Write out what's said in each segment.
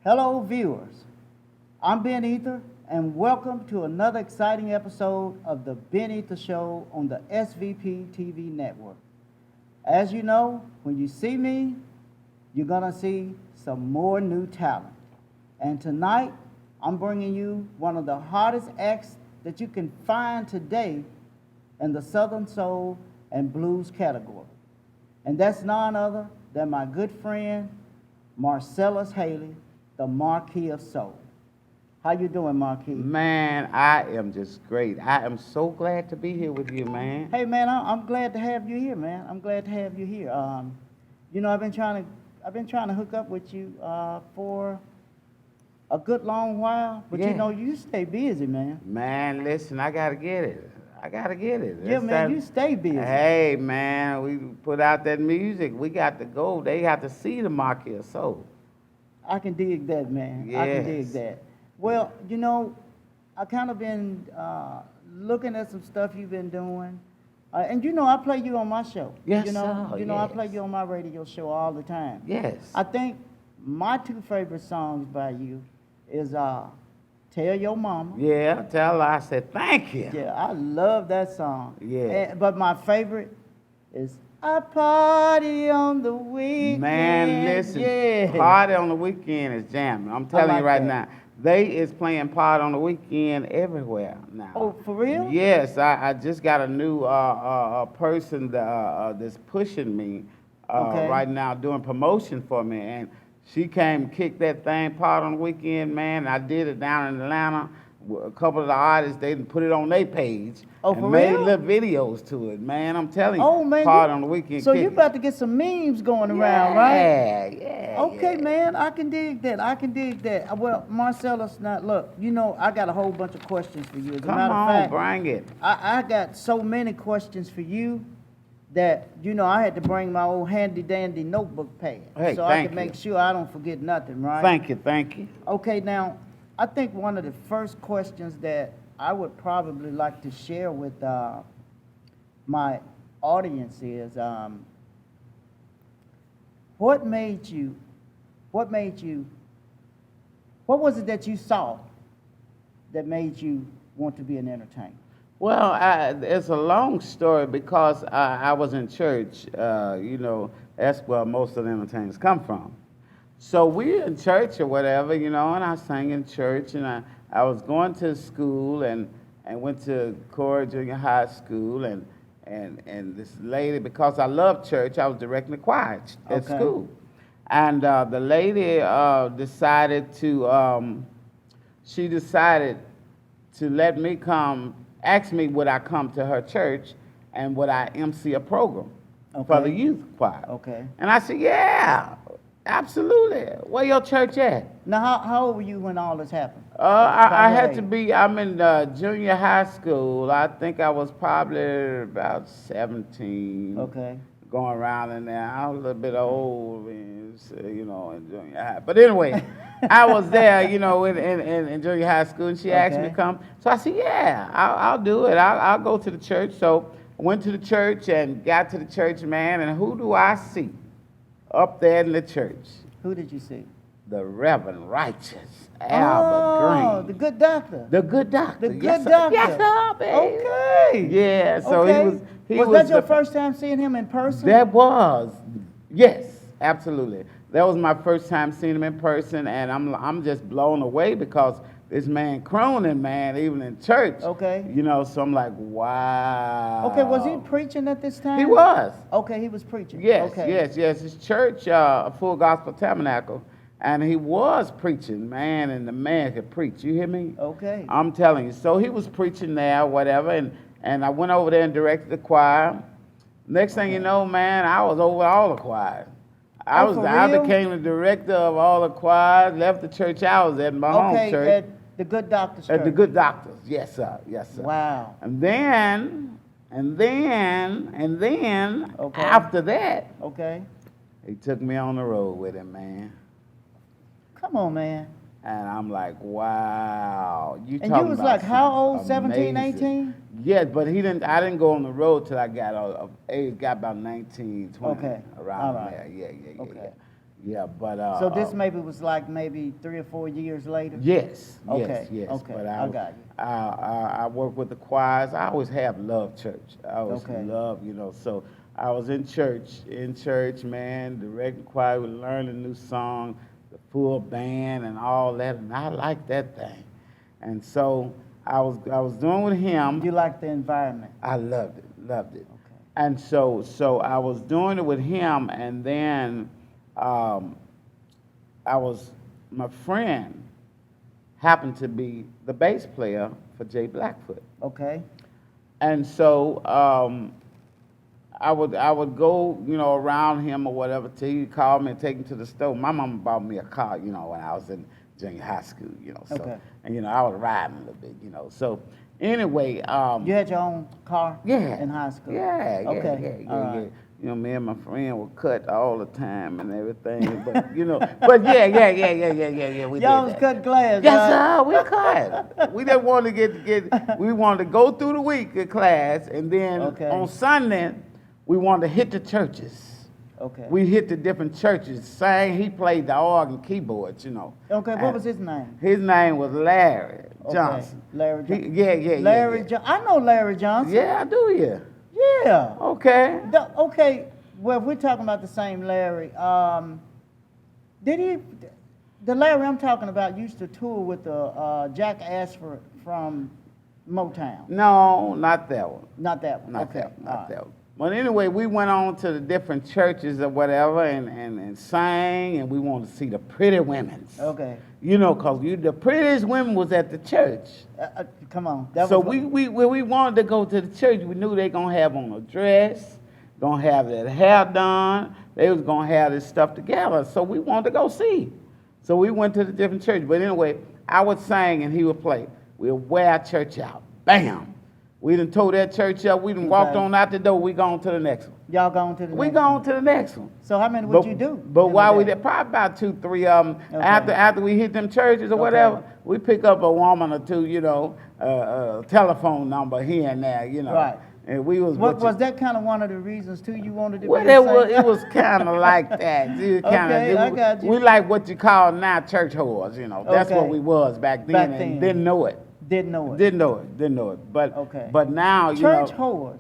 Hello, viewers. I'm Ben Ether, and welcome to another exciting episode of the Ben Ether Show on the SVP TV network. As you know, when you see me, you're going to see some more new talent. And tonight, I'm bringing you one of the hottest acts that you can find today in the Southern Soul and Blues category. And that's none other than my good friend, Marcellus Haley, the Marquis of Soul. How you doing, Marquis? Man, I am just great. I am so glad to be here with you, man. Hey, man, I'm glad to have you here, man. I'm glad to have you here. I've been trying to hook up with you for a good long while, but Yeah. you stay busy, man. Man, listen, I gotta get it. Yeah, man, you stay busy. Hey, man, we put out that music. We got to go. They have to see the Marquis of Soul. I can dig that, man. I can dig Yes. that. Well, I kind of been looking at some stuff you've been doing. And I play you on my show. Yes, You know, sir, I play yes. you on my radio show all the time. Yes. I think my two favorite songs by you is Tell Your Mama. Yeah, tell her I said thank you. Yeah, I love that song. Yeah. But my favorite is I Party on the Weekend. Man, listen, Yeah. Party on the Weekend is jamming. I'm telling like you right that. now. They is playing Party on the Weekend everywhere now. Oh, for real? Yes, I just got a new person that's pushing me Okay. right now, doing promotion for me, and she came and kicked that thing Party on the Weekend, man. I did it down in Atlanta. A couple of the artists, they put it on their page Oh, and for made real? little videos to it, man. I'm telling you, Oh, man. Party on the Weekend. So you kicked it. about to get some memes going around, right? Yeah, yeah. Okay, yeah. man, I can dig that. Well, Marcellus, now look, I got a whole bunch of questions for you. As a Come matter of on, fact, bring it. I got so many questions for you that, I had to bring my old handy dandy notebook pad. Hey, so I thank can make you. sure I don't forget nothing, right? Thank you, thank you. Okay, now, I think one of the first questions that I would probably like to share with my audience is, what was it that you saw that made you want to be an entertainer? Well, it's a long story because I was in church. That's where most of the entertainers come from. So we're in church or whatever, and I sang in church, and I was going to school and went to Corey Junior High School, and this lady, because I love church, I was directing the choir at Okay. school. And the lady decided to let me come, ask me would I come to her church and would I MC a program for the Okay. youth choir. Okay. And I said, yeah, absolutely. Where your church at? Now, how old were you when all this happened? I By had what to age? be, I'm in junior high school. I think I was probably about 17. Okay. Going around in there. I was a little bit old, in junior high. But anyway, I was there, in junior high school, and she asked me Okay. to come. So I said, yeah, I'll do it. I'll go to the church. So I went to the church and got to the church, man, and who do I see up there in the church? Who did you see? The Reverend Righteous Albert Green. The good doctor. The good doctor. The good Yes, sir. doctor. Yes, sir, baby. Okay. Yeah, so Okay. he was was that your the- first time seeing him in person? That was, yes, absolutely. That was my first time seeing him in person, and I'm just blown away because this man Cronin, man, even in church. Okay. So I'm like, wow. Okay, was he preaching at this time? He was. Okay, he was preaching. Yes, Okay. yes. His church, Full Gospel Tabernacle, and he was preaching, man, and the man could preach. You hear me? Okay. I'm telling you. So he was preaching there, whatever, and I went over there and directed the choir. Next thing you know, man, I was over all the choirs. Oh, for I real? became the director of all the choirs, left the church I was at, my home Okay, church. at the good doctor's At the church. Good Doctors. Yes, sir. Yes, sir. Wow. And then, Okay. after that, Okay. he took me on the road with him, man. Come on, man. And I'm like, wow. And you talking was about like how old? some 17, amazing- 18? Yes, but I didn't go on the road till I got got about 19, 20. Okay. Around All right. there. Yeah. Okay. Yeah, but So this maybe was like maybe 3 or 4 years later? yes, Okay, yes. okay, But I got you. I work with the choirs. I always have loved church. I always Okay. love, so I was in church, man, directing choir, we learned a new song, the full band and all that, and I liked that thing. And so I was doing with him. You like the environment? I loved it. Okay. And so I was doing it with him, and then um, my friend happened to be the bass player for Jay Blackfoot. Okay. And so I would go, around him or whatever till he'd call me and take me to the store. My mama bought me a car, when I was in junior high school, so Okay. and I was riding a little bit, So anyway, You had your own car? yeah. In high school? Yeah, Okay. All right. Me and my friend would cut all the time and everything, but yeah. We Y'all did was that. cutting glass, Yes, right? sir, we cut. We didn't want to we wanted to go through the week of class, and then Okay. on Sunday, we wanted to hit the churches. Okay. We hit the different churches, sang. He played the organ keyboards, Okay, what And was his name? His name was Larry Okay. Johnson. Larry Johnson. Yeah. Larry Johnson. I know Larry Johnson. Yeah, I do, yeah. Yeah. Okay. Okay, well, if we're talking about the same Larry, the Larry I'm talking about used to tour with the Jack Ashford from Motown? No, not that one. Not that one. Not Okay. that one. all Not right. that one. But anyway, we went on to the different churches or whatever and sang, and we wanted to see the pretty women. Okay. Because the prettiest women was at the church. Come on. That So was when we wanted to go to the church, we knew they going to have on a dress, going to have their hair done. They was going to have this stuff together. So we wanted to go see. So we went to the different churches. But anyway, I would sing and he would play. We'll wear our church out. Bam. We done tore that church up. We done walked Okay. on out the door. We gone to the next one. Y'all going to the We next gone one? to the next one. So how many would you do? But in a while we day? did, probably about 2, 3 after we hit them churches or Okay. whatever, we pick up a woman or two, telephone number here and there, Right. And we was What with was you. that kind of one of the reasons too you wanted to Well, be a singer? it was kind of like that. Okay, I got you. We like what you call now church whores, That's what Okay. we was back then, Back and then. didn't know it. Didn't know it. Didn't know it. But Okay. but now Church whores.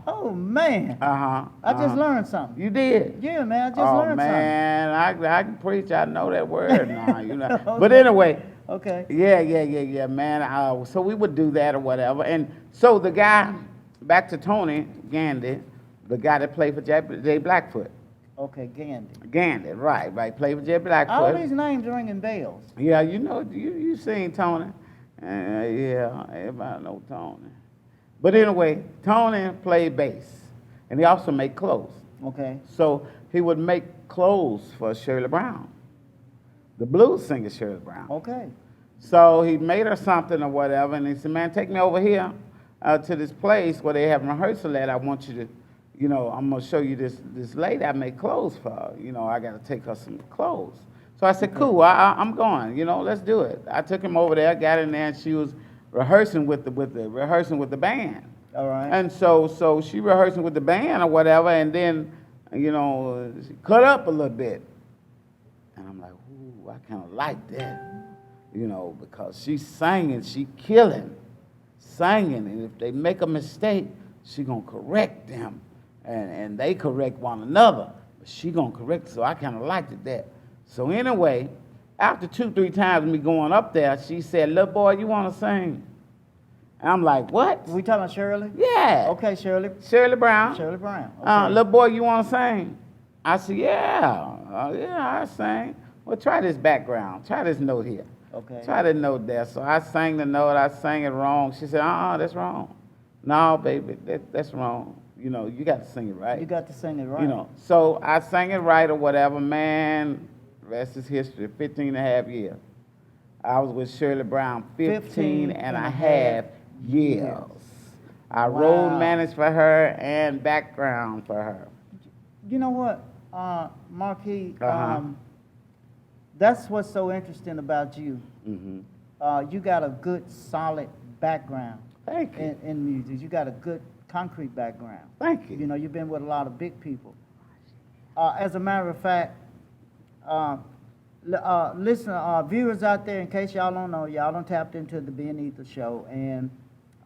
Oh man, I just learned. learned something. You did. Yeah, man, I just Oh learned man, I can preach. I know that word now. But Okay. anyway, something. Okay. yeah, man. So we would do that or whatever. And so the guy, back to Tony Gandy, the guy that played for Jay Blackfoot. Okay, Gandy. Gandy, right. Played for Jay All Blackfoot. these names ringing bells. Yeah, you seen Tony. Yeah, everybody know Tony. But anyway, Tony played bass, and he also made clothes. Okay. So he would make clothes for Shirley Brown, the blues singer Shirley Brown. Okay. So he made her something or whatever, and he said, man, take me over here to this place where they have rehearsal at. I want you to, I'm going to show you this lady I make clothes for. I got to take her some clothes. So I said, cool, I'm going, let's do it. I took him over there, got in there, and she was rehearsing with the band. All right. And so she rehearsing with the band or whatever, and then, she cut up a little bit. And I'm like, ooh, I kind of like that, because she's singing, she killing, singing, and if they make a mistake, she gonna correct them, and they correct one another, but she gonna correct, so I kind of liked it that. So anyway, after 2, 3 times me going up there, she said, little boy, you want to sing? And I'm like, what? We talking about Shirley? Yeah. Okay, Shirley. Shirley Brown. Shirley Brown. Okay. Little boy, you want to sing? I said, yeah. Yeah, I sing. Well, try this background. Try this note here. Okay. Try the note there. So I sang the note. I sang it wrong. She said, that's wrong. No, baby, that's wrong. You got to sing it right. You got to sing it right. So I sang it right or whatever, man. Rest is history, 15 and a half years. I was with Shirley Brown 15 and a half years. I Wow. road managed for her and background for her. You know what, Marquis? Uh-huh. That's what's so interesting about you. Hmm. You got a good, solid background Thank you. in music. You got a good, concrete background. Thank you. You've been with a lot of big people. As a matter of fact, Listen, viewers out there, in case y'all don't know, y'all done tapped into the Ben Ether Show, and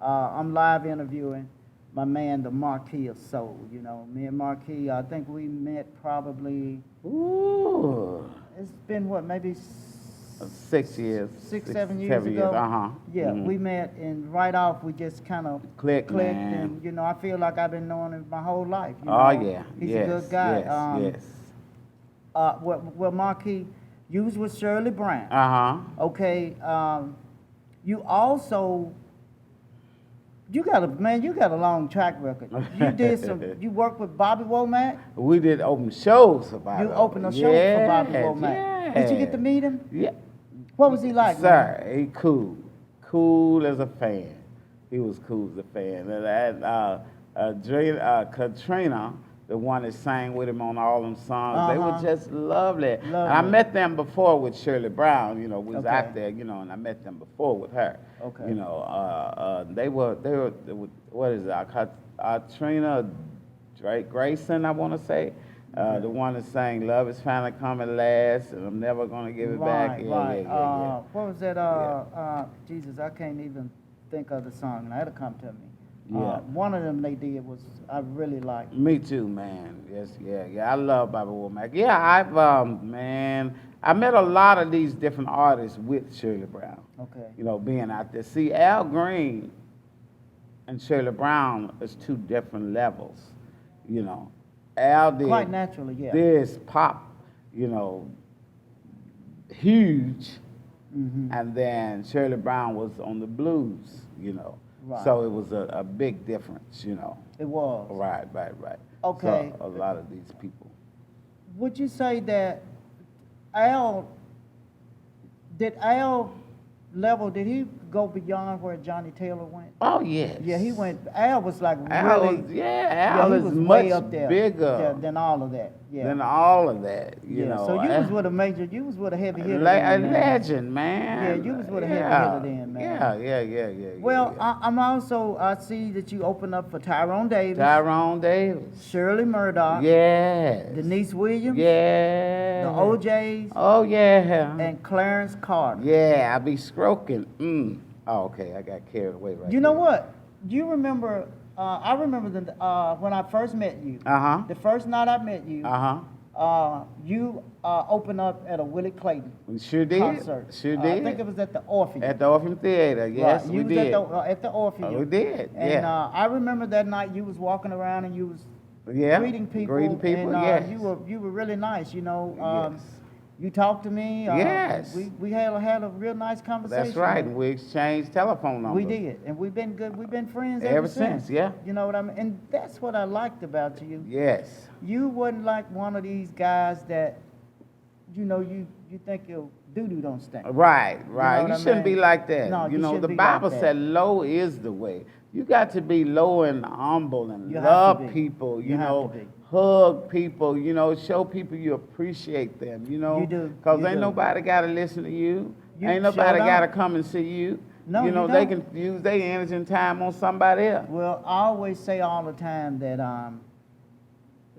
I'm live interviewing my man, the Marquis of Soul. You know, me and Marquis, I think we met probably, Ooh. it's been what, maybe 6 years. 7 years ago. Uh-huh. Yeah, Mhm. we met, and right off we just kind of Clicked, man. and you know, I feel like I've been knowing him my whole life. You Oh, know? yeah. He's yes, a good guy. Yes, Well, Marquis, you was with Shirley Brown. Uh-huh. Okay, you also, you got a long track record. You did you worked with Bobby Womack. We did open shows for Bobby. You opened a show for Bobby Womack. Did you get to meet him? Yeah. What was he like, Sir, man? he cool as a fan. He was cool as a fan. And Katrina, the one that sang with him on all them songs, they were Uh-huh. just lovely. And I Lovely. met them before with Shirley Brown. You know, we was Okay. out there. You know, and I met them before with her. Okay. You know, they were what is it? Trina Grayson, I want to say. The one that sang "Love Is Finally Coming Last," and I'm never gonna give it back. Right, Yeah, right. yeah. What was that? Jesus, I can't even think of the song. Now, it'll come to me. Yeah. One of them they did was I really liked. Me too, man. Yes, yeah. I love Bobby Womack. Yeah, man, I met a lot of these different artists with Shirley Brown. Okay. You know, being out there. See, Al Green and Shirley Brown is two different levels. You know, Al did Quite naturally, yeah. this pop, you know, huge, Mm-hmm. and then Shirley Brown was on the blues. You know, Right. so it was a big difference. You know. It was. Right. Okay. So a lot of these people. Would you say that did he go beyond where Johnny Taylor went? Oh yes. Yeah, he went. Al was like Al really. was, Al he is was much way up there bigger than all of that. Yeah. than all of that. You yeah. know. So you was with a major. You was with a heavy hitter. a then, man. legend, man. Yeah, you was with a heavy hitter then, man. Yeah. Well, yeah. I'm also. I see that you opened up for Tyrone Davis, Tyrone Davis. Shirley Murdoch, Yes. Denise Williams, Yeah. the OJs, Oh yeah. and Clarence Carter. Yeah, I be stroking. Oh, okay. I got carried away right You know there. what? Do you remember? I remember when I first met you. Uh-huh. The first night I met you, Uh-huh. you opened up at a Willie Clayton We sure did. concert. Sure I did. think it was at the Orpheum. At the Orpheum Theater, yes, right. we You was did. at the Orpheum. Oh, we did, And yeah. I remember that night you was walking around and you was Yeah, greeting people. greeting people, And yes. you were really nice. You know. Yes. You talked to me. Yes. We had a real nice conversation. That's right, and we exchanged telephone numbers. We did, and we've been good. We've been friends Ever since, yeah. You know what I mean? And that's what I liked about you. Yes. You wasn't like one of these guys that, you know, you think your doo-doo don't stink. Right. what I You shouldn't be mean? like that. No, you know, shouldn't the be like Bible that. said low is the way. You got to be low and humble and You have to love be. people, You you have know, to be. hug people, you know, show people you appreciate them, you know. You do, Because you ain't do. nobody got to listen to you. You Ain't sure nobody got to don't. come and see you. No, you know, you they don't. can use their energy and time on somebody else. Well, I always say all the time that,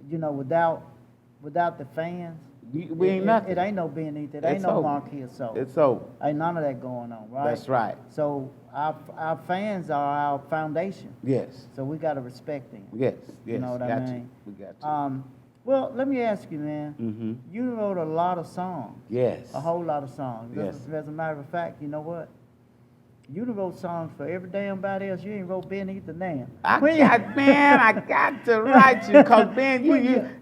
you know, without the fans, We ain't nothing. It ain't no being Ether. It ain't It's no over. Marquis of Soul. It's over. Ain't none of that going on, right? That's right. So our fans are our foundation. Yes. So we got to respect them. Yes. You know what I got mean? You. We got you. Well, let me ask you, man. Mm-hmm. You wrote a lot of songs, Yes. a whole lot of songs. Yes. As a matter of fact, you know what? You done wrote songs for every damn body else. You ain't wrote Ben Ether damn. I got to write you, because, Ben,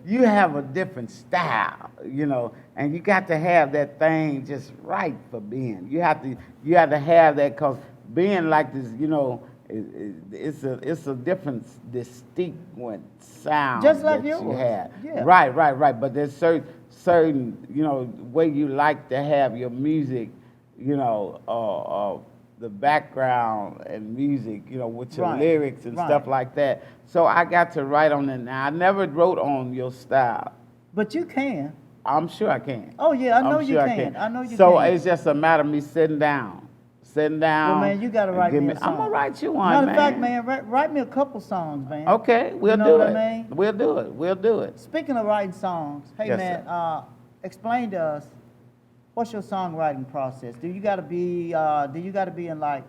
you have a different style, you know, and you got to have that thing just right for Ben. You have to have that, because Ben like this, you know, it's a different, distinct sound Just like that you yours. have. Yeah. Right. But there's certain, you know, way you like to have your music, you know, the background and music, you know, with your Right, lyrics and right. stuff like that. So I got to write on it now. I never wrote on your style. But you can. I'm sure I can. Oh, yeah, I know I'm you sure can. I know you so can. it's just a matter of me sitting down. Well, man, you got to and write give me a song. I'm going to write you one, Matter man. of fact, man, write me a couple songs, man. Okay, we'll You know do what it. I mean? We'll do it. Speaking of writing songs, hey, Yes, man, sir. explain to us, what's your songwriting process? Do you got to be in like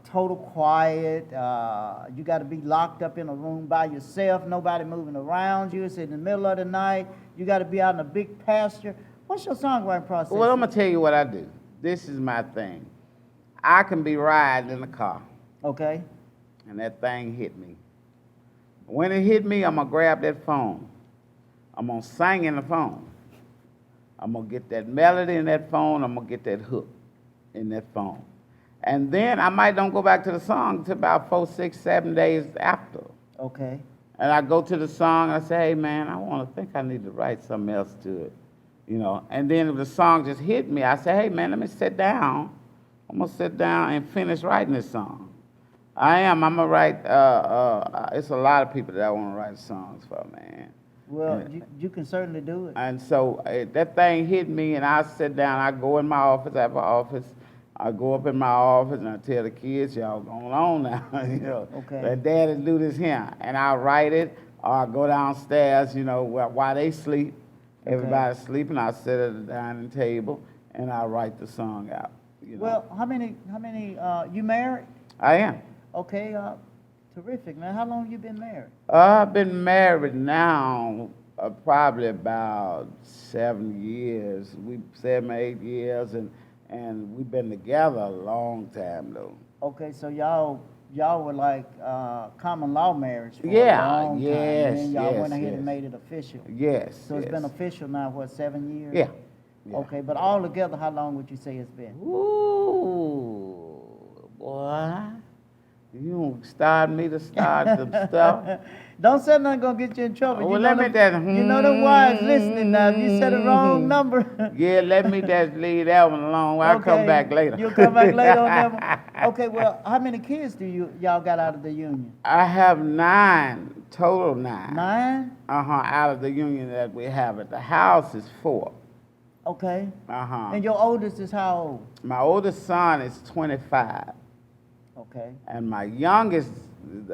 total quiet? You got to be locked up in a room by yourself, nobody moving around you. It's in the middle of the night. You got to be out in a big pasture. What's your songwriting process? Well, I'm gonna tell you what I do. This is my thing. I can be riding in the car, Okay. and that thing hit me. When it hit me, I'm gonna grab that phone. I'm gonna sing in the phone. I'm gonna get that melody in that phone. I'm gonna get that hook in that phone. And then I might don't go back to the song until about 4, 6, 7 days after. Okay. And I go to the song and I say, hey man, I need to write something else to it. You know, and then if the song just hit me, I say, hey man, let me sit down. I'm gonna sit down and finish writing this song. I'm gonna write, it's a lot of people that I wanna write songs for, man. Well, you can certainly do it. And so that thing hit me, and I sit down. I go in my office. I have an office. I go up in my office and I tell the kids, y'all going on now. You know, Okay. let daddy do this here, and I write it, or I go downstairs. You know, while they sleep, Okay. everybody's sleeping. I sit at the dining table and I write the song out. You know. Well, how many? You married? I am. Okay. Terrific, man. How long you been married? I've been married now probably about 7 years. 7, 8 years, and we've been together a long time though. Okay, so y'all were like common law marriage for Yeah, a long time. yes, And then y'all yes, went ahead yes. and made it official. Yes. So it's yes. been official now, what, 7 years? Yeah. Yeah. Okay, but all together, how long would you say it's been? Ooh, boy. You don't start me to start some stuff. Don't say nothing gonna get you in trouble. Well, you know let me them, you know the wives listening now. If you said the wrong number. Yeah, let me just leave that one alone. I'll come Okay, back later. You'll come back later on that one? Okay, well, how many kids do y'all got out of the union? I have 9, total 9. 9? Out of the union that we have at the house is 4. Okay. Uh-huh. And your oldest is how old? My oldest son is 25. Okay. And my youngest,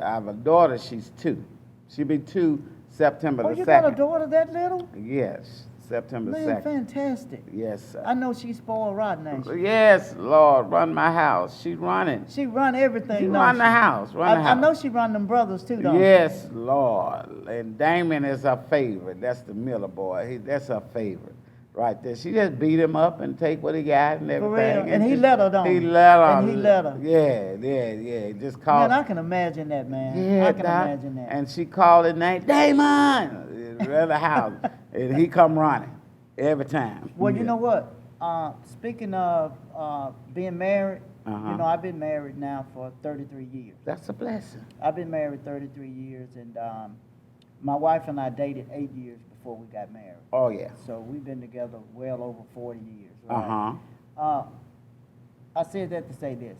I have a daughter, she's 2. She'll be 2 September Oh, the you 2nd. got a daughter that little? Yes, September Man, 2nd. fantastic. Yes, sir. I know she's spoiled rotten, ain't she? Yes, Lord, run my house. She's running. She run everything, She don't run she? the house, run the I house. know she run them brothers too, don't Yes, Lord. And Damon is her favorite. That's the Miller boy. That's her favorite. Right there. She just beat him up and take what he got and everything. real? And he let her, don't He he? let her. And he let her. Yeah. Just called. Man, I can imagine that, man. Yeah, I can Doc. imagine that. And she called his name, Damon, around the house. And he come running every time. Well, Yeah. you know what? Speaking of being married, Uh-huh. you know, I've been married now for 33 years. That's a blessing. I've been married 33 years, and my wife and I dated 8 years before we got married. Oh, yeah. So we've been together well over 40 years. Right? Uh-huh. I said that to say this.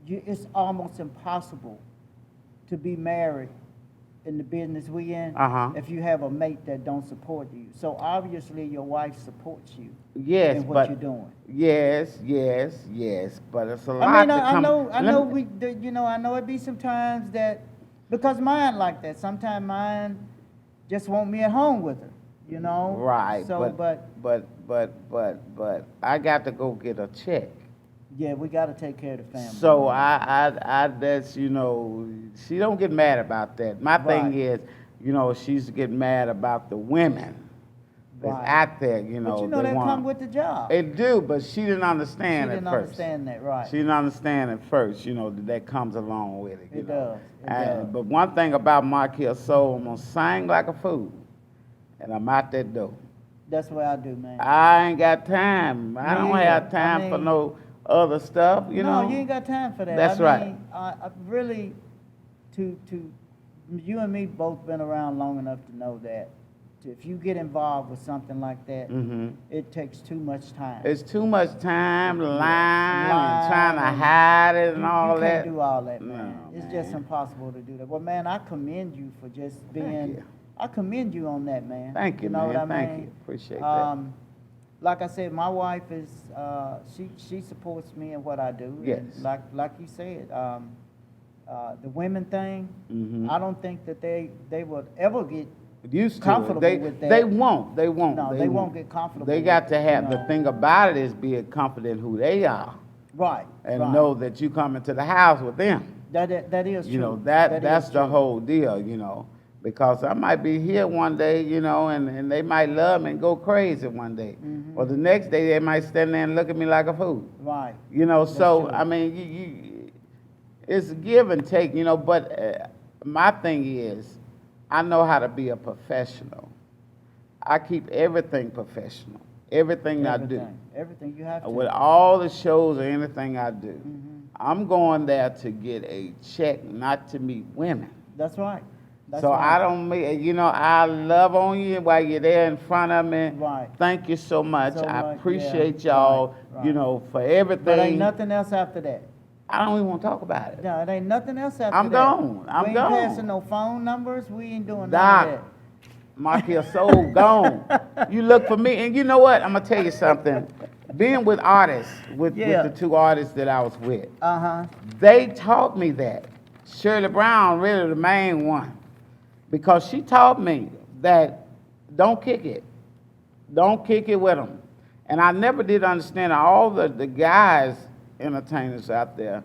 It's almost impossible to be married in the business we in Uh-huh. if you have a mate that don't support you. So obviously your wife supports you Yes, in what but you're doing. yes, but it's a lot I mean, to I come. know Let me- I know it be sometimes that, because mine like that. Sometimes mine just want me at home with her, you know. Right, So, but I got to go get a check. yeah, we got to take care of the family. So I that's, you know, she don't get mad about that. My thing Right. is, you know, she's getting mad about the women that's Right. out there, you know. But you know they that want- come with the job. It do, but she didn't She understand didn't at first. understand that, right? She didn't understand at first, you know, that comes along with it. You It know. does, it does. But one thing about Marquis Soul, I'm gonna sing like a fool, and I'm out that door. That's what I do, man. I ain't got time. I Me don't either. have time I for mean- no other stuff, you know. No, you ain't got time for that. That's I right. mean, I really, to you and me both been around long enough to know that if you get involved with something like that, Mm-hmm. it takes too much time. It's too much time, lying, Lying and trying to and hide it and you all can't that. do all that, No, man. It's man. just impossible to do that. Well, man, I commend you for just being. you. I commend you on that, man. Thank you, know man. what I Thank mean? you. Appreciate that. Like I said, my wife is she supports me in what I do. Yes. And like you said, the women thing. Mhm. I don't think that they would ever get used to comfortable it. with that. They won't. No, they won't get comfortable They with got it, to have, you the know. thing about it is being confident who they are Right. and right. know that you come into the house with them. That is true. You know, That that's is the true. whole deal, you know. Because I might be here one day, you know, and they might love me and go crazy one day. Mm-hmm. Or the next day they might stand there and look at me like a fool. Right. You know, so, true. I mean, it's give and take, you know, but my thing is, I know how to be a professional. I keep everything professional, everything I do. Everything you have to. With all the shows or anything I do, Mm-hmm. I'm going there to get a check, not to meet women. That's right. That's So right. I don't meet, you know, I love on you while you're there in front of me. Right. Thank you so much. So I much, appreciate yeah. y'all, Right, you right. know, for everything. But ain't nothing else after that. I don't even want to talk about it. No, it ain't nothing else after I'm that. gone. I'm we ain't gone. passing no phone numbers. We ain't doing Doc, none of Marquis Soul gone. You look for me, and you know what? I'm gonna tell you something. Being with artists, with Yeah. the two artists that I was with, that. Uh-huh. they taught me that. Shirley Brown, really the main one, because she taught me that don't kick it. Don't kick it with them. And I never did understand all the guys, entertainers out there,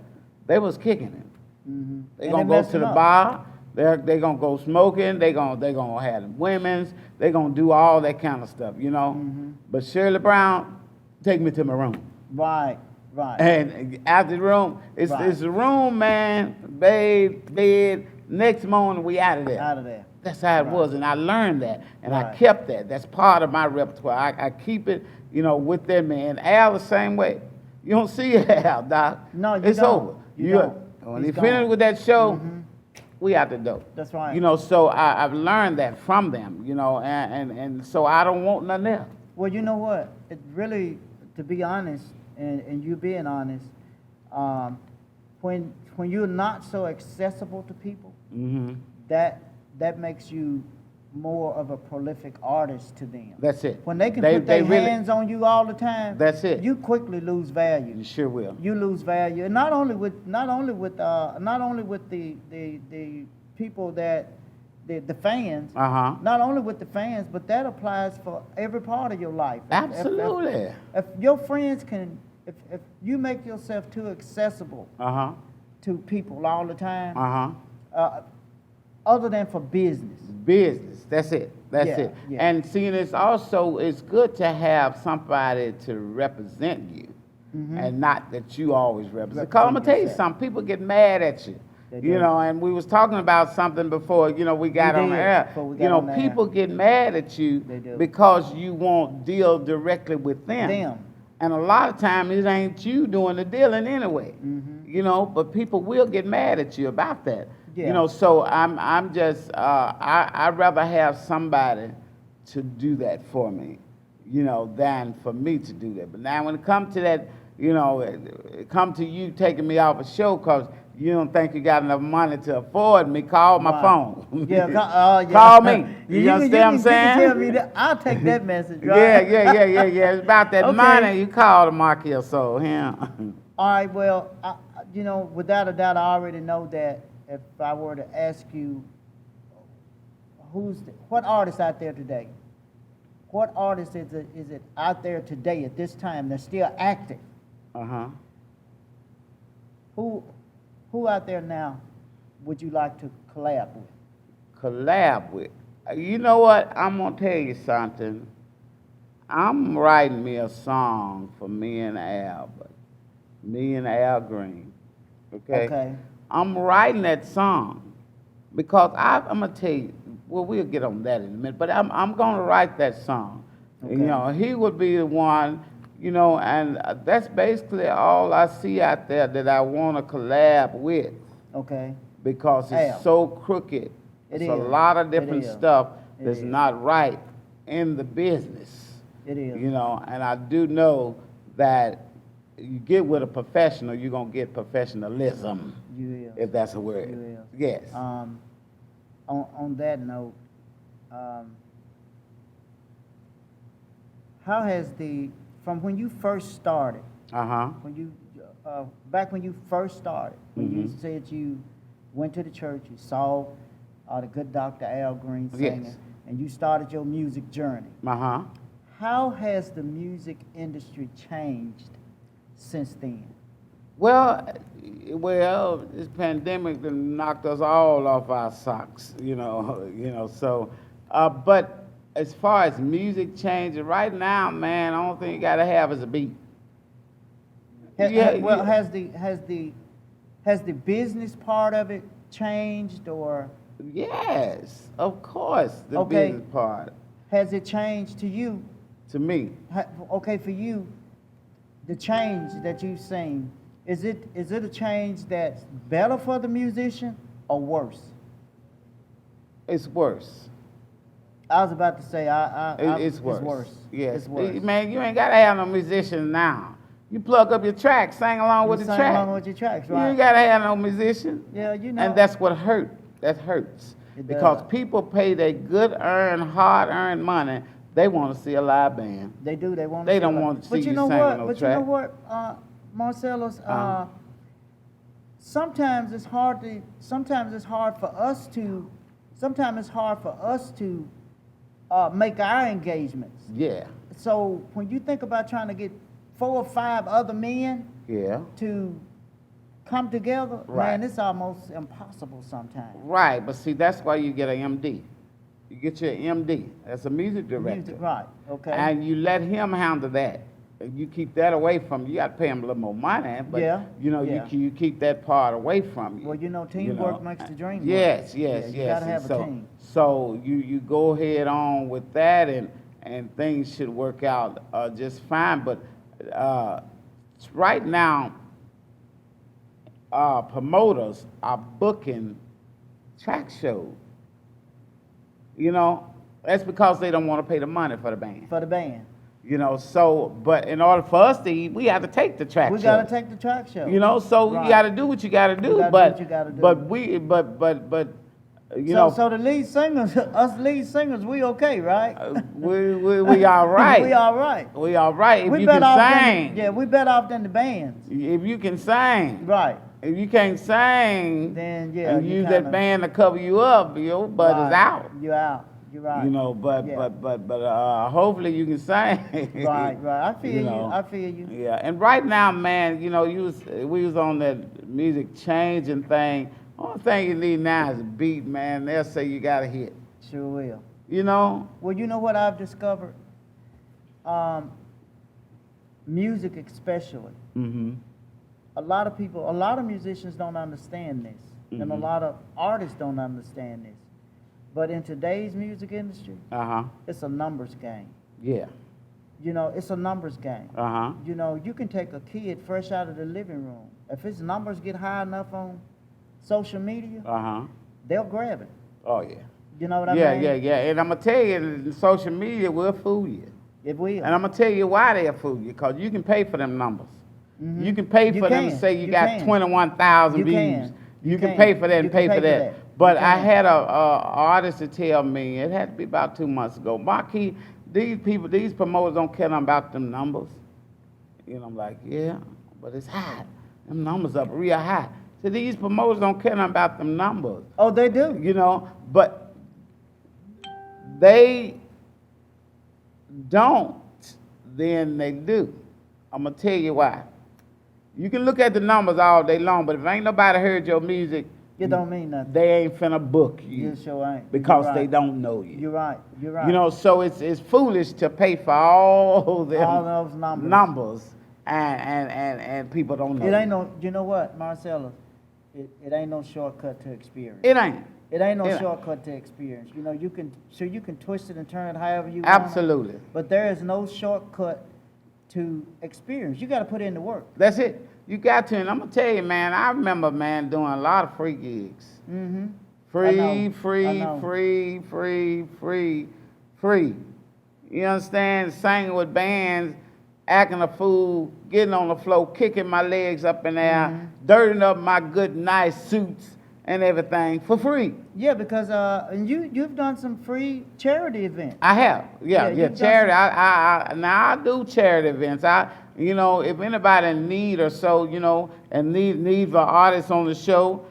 they was kicking it. Mm-hmm. They gonna go to the bar. They gonna go smoking. They gonna have women's. They gonna do all that kind of stuff, you know. Mhm. But Shirley Brown, take me to my room. Right, right. And after the room, it's Right. the room, man, babe, bed. Next morning, we out of there. Out of there. That's how it Right. was, and I learned that, and I Right. kept that. That's part of my repertoire. I keep it, you know, with them. And Al the same way. You don't see Al, Doc. No, you it's don't. over. You don't. When He's he finished gone. with that show, Mhm. we out the door. That's right. You know, so I've learned that from them. You know, and so I don't want nothing else. Well, you know what? It really, to be honest, and you being honest, when you're not so accessible to people, Mm-hmm. that makes you more of a prolific artist to them. That's it. When they can put their really- hands on you all the time, That's it. you quickly lose value. You sure will. You lose value, and not only with the people that the fans, Uh-huh. not only with the fans, but that applies for every part of your life. Absolutely. If your friends can, if you make yourself too accessible Uh-huh. to people all the time, Uh-huh. other than for business. Business. That's it. That's Yeah, it. yeah. And seeing it's good to have somebody to represent you, Mhm. and not that you always represent. Represent Because I'm gonna tell you yourself. something. People get mad at you. They You do. know, and we was talking about something before, you know, we got We on the did, air. before we got You know, on the air. people get mad at you They do. because you won't deal directly with them. Them. And a lot of times it ain't you doing the dealing anyway. Mhm. You know, but people will get mad at you about that. Yeah. You know, so I'm just I'd rather have somebody to do that for me, you know, than for me to do that. But now when it comes to that, you know, it come to you taking me off a show because you don't think you got enough money to afford me, call my Right. phone. Yeah, yeah. Call me. You, can- understand what I'm You saying? can tell me that. I'll take that message, right? Yeah. It's about that Okay. money. You call the Marquis Soul, him. All right, well, you know, without a doubt, I already know that if I were to ask you, what artist out there today? What artist is it out there today at this time that's still active? Uh-huh. Who out there now would you like to collab with? Collab with. You know what? I'm gonna tell you something. I'm writing me a song for me and Albert, me and Al Green. Okay. I'm writing that song because I'm gonna tell you. Well, we'll get on that in a minute. But I'm gonna write that song. Okay. You know, he would be the one. You know, and that's basically all I see out there that I want to collab with. Okay. Because it's Al. so crooked. It's a is. lot of It different is. stuff It that's is. not right in the business. It is. You know, and I do know that you get with a professional, you're going to get professionalism, You if that's a word. You is. Yes. On that note, how has from when you first started, Uh-huh. when you back when you first started, when you Mhm. said you went to the church, you saw the good Dr. Al Green Yes. singing, and you started your music journey. Uh-huh. How has the music industry changed since then? Well, this pandemic done knocked us all off our socks, so, but as far as music changing, right now, man, the only thing you gotta have is a beat. Well, has the business part of it changed, or Yes, of course, the Okay. business part, has it changed to you? to me. Okay, for you, the change that you've seen, is it a change that's better for the musician or worse? It's worse. I was about to say, It's worse. It's worse. Yes. It's worse. Man, you ain't gotta have no musician now. You plug up your track, sing along with You the sing track. along with your tracks, You right? ain't gotta have no musician. Yeah, you know. And that's what hurt. That hurts. It Because does. people pay their hard-earned money. They want to see a live band. They do. They want. They don't want to see But you you know singing what? no But track. you know what, Marcellus? Uh-huh. Sometimes it's hard to. Sometimes it's hard for us to. Sometimes it's hard for us to make our engagements. Yeah, So when you think about trying to get 4 or 5 other men yeah. to come together, Right. man, it's almost impossible sometimes. Right, but see, that's why you get an MD. You get your MD. That's a music director. Music, right? Okay. And you let him handle that. And you keep that away from you. You got to pay him a little more money, but Yeah, you yeah. you keep that part away from you. Well, you know, teamwork makes the dream work. Yes, Yeah, yes, you yes. gotta have a so, team. So you go ahead on with that, and things should work out just fine. But right now, promoters are booking track shows. You know, that's because they don't want to pay the money for the band. For the band. You know, so, but in order for us to eat, we have to take the track We show. gotta take the track show. You know, so Right. you got to do what you got to do. gotta do But what you gotta do. you know, So the lead singers, us lead singers, we okay, right? we all right. We all right. We all right if We you better can off sing. than we better off than the bands. If you can sing. Right. If you can't sing, Then, yeah, and you use kinda- that band to cover you up, your butt is Right. out. You out. You're right. You know, but hopefully you can sing. Right, right. I feel You you. know. I feel you. Yeah, and right now, man, you know, we was on that music changing thing. Only thing you need now is a beat, man. They'll say you got a hit. Sure will. You know? Well, you know what I've discovered? Music especially. Mm-hmm. A lot of musicians don't understand this. And a Mhm. lot of artists don't understand this. But in today's music industry, Uh-huh. it's a numbers game. Yeah. You know, it's a numbers game. Uh-huh. You know, you can take a kid fresh out of the living room. If his numbers get high enough on social media, Uh-huh. they'll grab it. Oh, yeah. You know what I Yeah, mean? yeah, yeah. And I'm going to tell you, social media will fool you. It will. And I'm going to tell you why they'll fool you, because you can pay for them numbers. Mhm. You can pay You for them to can. say you You got can. 21,000 You views. can. You You can can. pay for that and You pay can for pay for that. that. But You I can. had a artist to tell me, it had to be about 2 months ago, Marquis, these promoters don't care nothing about them numbers. You know, I'm like, yeah, but it's high. Them numbers up real high. So these promoters don't care nothing about them numbers. Oh, they do. You know, but they don't, then they do. I'm going to tell you why. You can look at the numbers all day long, but if ain't nobody heard your music, It don't mean nothing. they ain't finna book you You sure ain't. because You're they right. don't know you. You're right. You're right. You know, so it's foolish to pay for all them all those numbers. numbers and people don't know. It ain't you. no. You know what, Marcella? It ain't no shortcut to experience. It ain't. It ain't no it ain't. shortcut to experience. You know, you can twist it and turn it however you want. Absolutely. But there is no shortcut to experience. You got to put in the work. That's it. You got to, and I'm gonna tell you, man. I remember, man, doing a lot of free gigs. Mm-hmm. Free, I know. free. You understand? Singing with bands, acting a fool, getting on the floor, kicking my legs up in the air, Mm-hmm. dirtying up my good, nice suits and everything for free. Yeah, because and you've done some free charity events. I have, yeah. you've done Charity. Now I do charity events. You know, if anybody in need or so, you know, and need for artists on the show,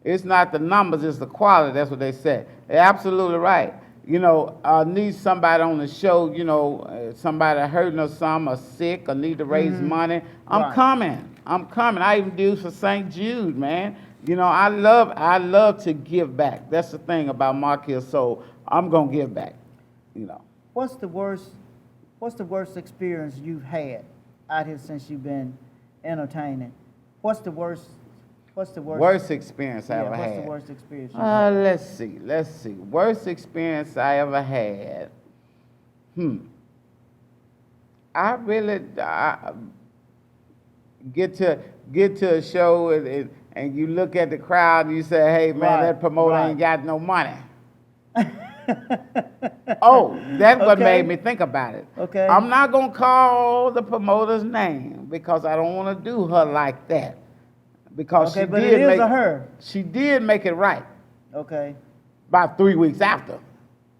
it's not the numbers, it's the quality. That's what they said. absolutely right. You know, need somebody on the show, you know, somebody hurting or something, or sick, or need to raise money. I'm Right. coming. I'm coming. I even do for St. Jude, man. You know, I love to give back. That's the thing about Marquis Soul. I'm gonna give back. You know. What's the worst experience you've had out here since you've been entertaining? What's the worst? Worst experience I Yeah, ever what's had. the worst experience you've had? Let's see. Worst experience I ever had. I get to a show and you look at the crowd and you say, hey man, Right, that promoter right. ain't got no money. Oh, that's what Okay. made me think about it. Okay. I'm not gonna call the promoter's name because I don't want to do her like that. Because Okay, she but did it is make a her. She did make it right Okay. about 3 weeks after,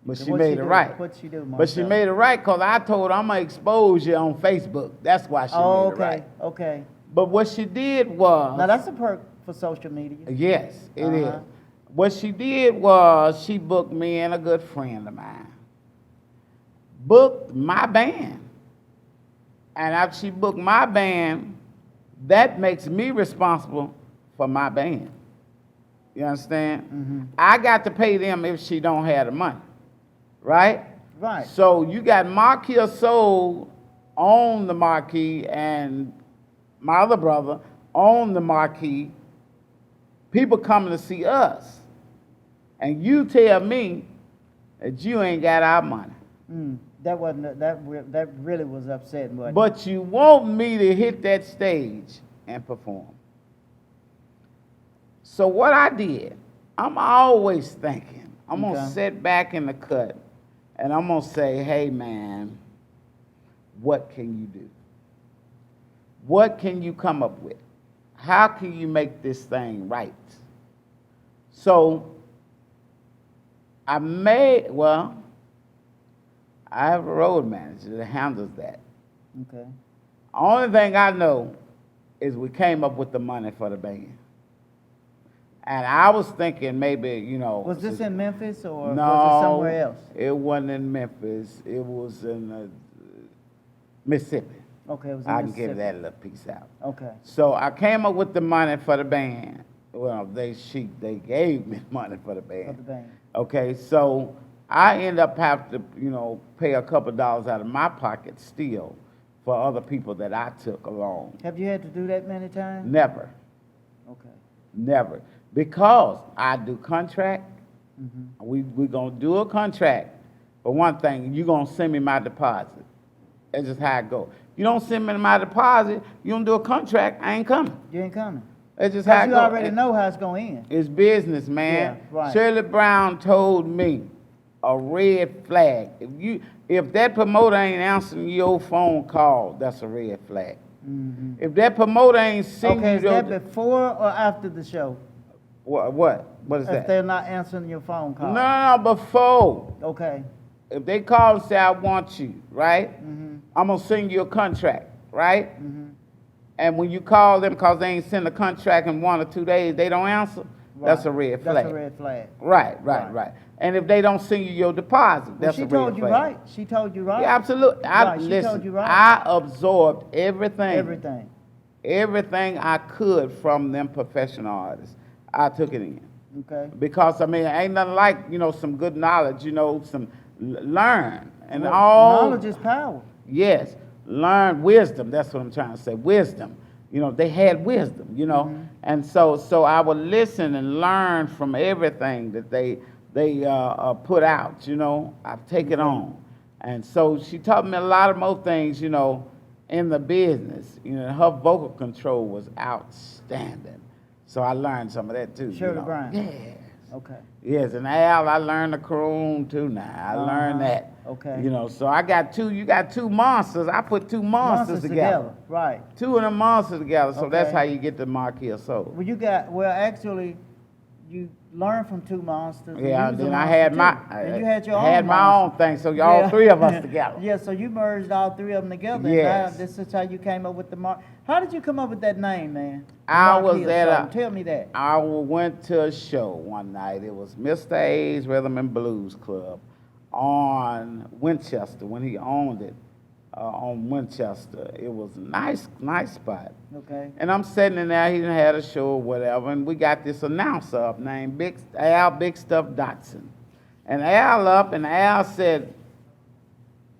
but she What'd made she it do? right. What'd she do, But she Marcel? made it right because I told her I'm gonna expose you on Facebook. That's why she Oh, made okay. it right. Okay. But what she did was, Now that's a perk for social media. yes, it is. Uh-huh. What she did was she booked me and a good friend of mine. Booked my band. And after she booked my band, that makes me responsible for my band. You understand? I got to pay them if she don't have the money. Right? Right. So you got Marquis Soul on the marquee and my other brother on the marquee. People coming to see us. And you tell me that you ain't got our money. That wasn't that really was upsetting, wasn't it? But you want me to hit that stage and perform. So what I did, I'm always thinking, I'm going to Okay. sit back in the cut and I'm going to say, hey man, what can you do? What can you come up with? How can you make this thing right? So I have a road manager that handles that. Okay. Only thing I know is we came up with the money for the band. And I was thinking maybe, you know. Was this in Memphis or No, was it somewhere else? It wasn't in Memphis. It was in Mississippi. Okay, it was in I can give Mississippi. that little piece out. Okay. So I came up with the money for the band. Well, they gave me money for the band. For the band. Okay, so I end up having to, you know, pay a couple dollars out of my pocket still for other people that I took along. Have you had to do that many times? Never, Okay. never. Because I do contract, we gonna do a contract. But one thing, you gonna send me my deposit. That's just how it go. You don't send me my deposit, you don't do a contract, I ain't coming. You ain't coming. That's just how Because it you go. already know how it's going to end. It's business, man. Yeah, right. Shirley Brown told me a red flag. If that promoter ain't answering your phone call, that's a red flag. If that promoter ain't sending Okay, you is that your, before or after the show? what is If that? they're not answering your phone call? No, before. Okay. If they call and say, I want you, right? I'm going to send you a contract, right? And when you call them because they ain't send a contract in 1 or 2 days, they don't answer, that's a red flag. That's a red flag. Right. And if they don't send you your deposit, Well, that's she a red told you flag. right. She told you right. Yeah, absolutely. Right, she Listen, told you right. I absorbed everything. Everything. I could from them professional artists. I took it in. Okay. Because, I mean, ain't nothing like, you know, some good knowledge, you know, some learn. And Well, all. knowledge is power. Yes, learn wisdom. That's what I'm trying to say. Wisdom. You know, they had wisdom, you know. And so I would listen and learn from everything that they put out, you know. I take it on. And so she taught me a lot of more things, you know, in the business. You know, her vocal control was outstanding. So I learned some of that too. Shirley you know. Brown. Yes. Okay. Yes, and Al, I learned the croon too now. I learned that. Okay. You know, so you got two monsters. I put two monsters together. Right. Two of them monsters together. So that's Okay. how you get the Marquis of Soul. Well, actually, you learned from two monsters. and Yeah, you was a then I monster had too. my, And you had your had own my monster. own thing, so y'all Yeah. three of us together. Yeah, so you merged all three of them together. Yes. And now this is how you came up with the Mark. How did you come up with that name, man? The I Mark was Hill at Soul. a- Tell me that. I went to a show one night. It was Mr. A's Rhythm and Blues Club on Winchester when he owned it on Winchester. It was a nice spot. Okay. And I'm sitting in there, he done had a show or whatever, and we got this announcer up named Al Big Stuff Dotson. And Al said,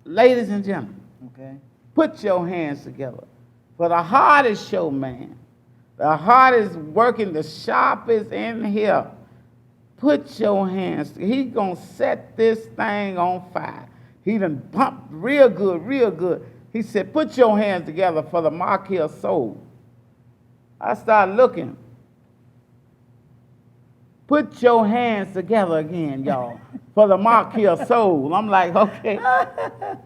ladies and gentlemen, Okay. put your hands together for the hardest showman, the hardest working, the sharpest in here. Put your hands. He gonna set this thing on fire. He done pumped real good. He said, put your hands together for the Mark Hill Soul. I started looking. Put your hands together again, y'all, for the Mark Hill Soul. I'm like, okay.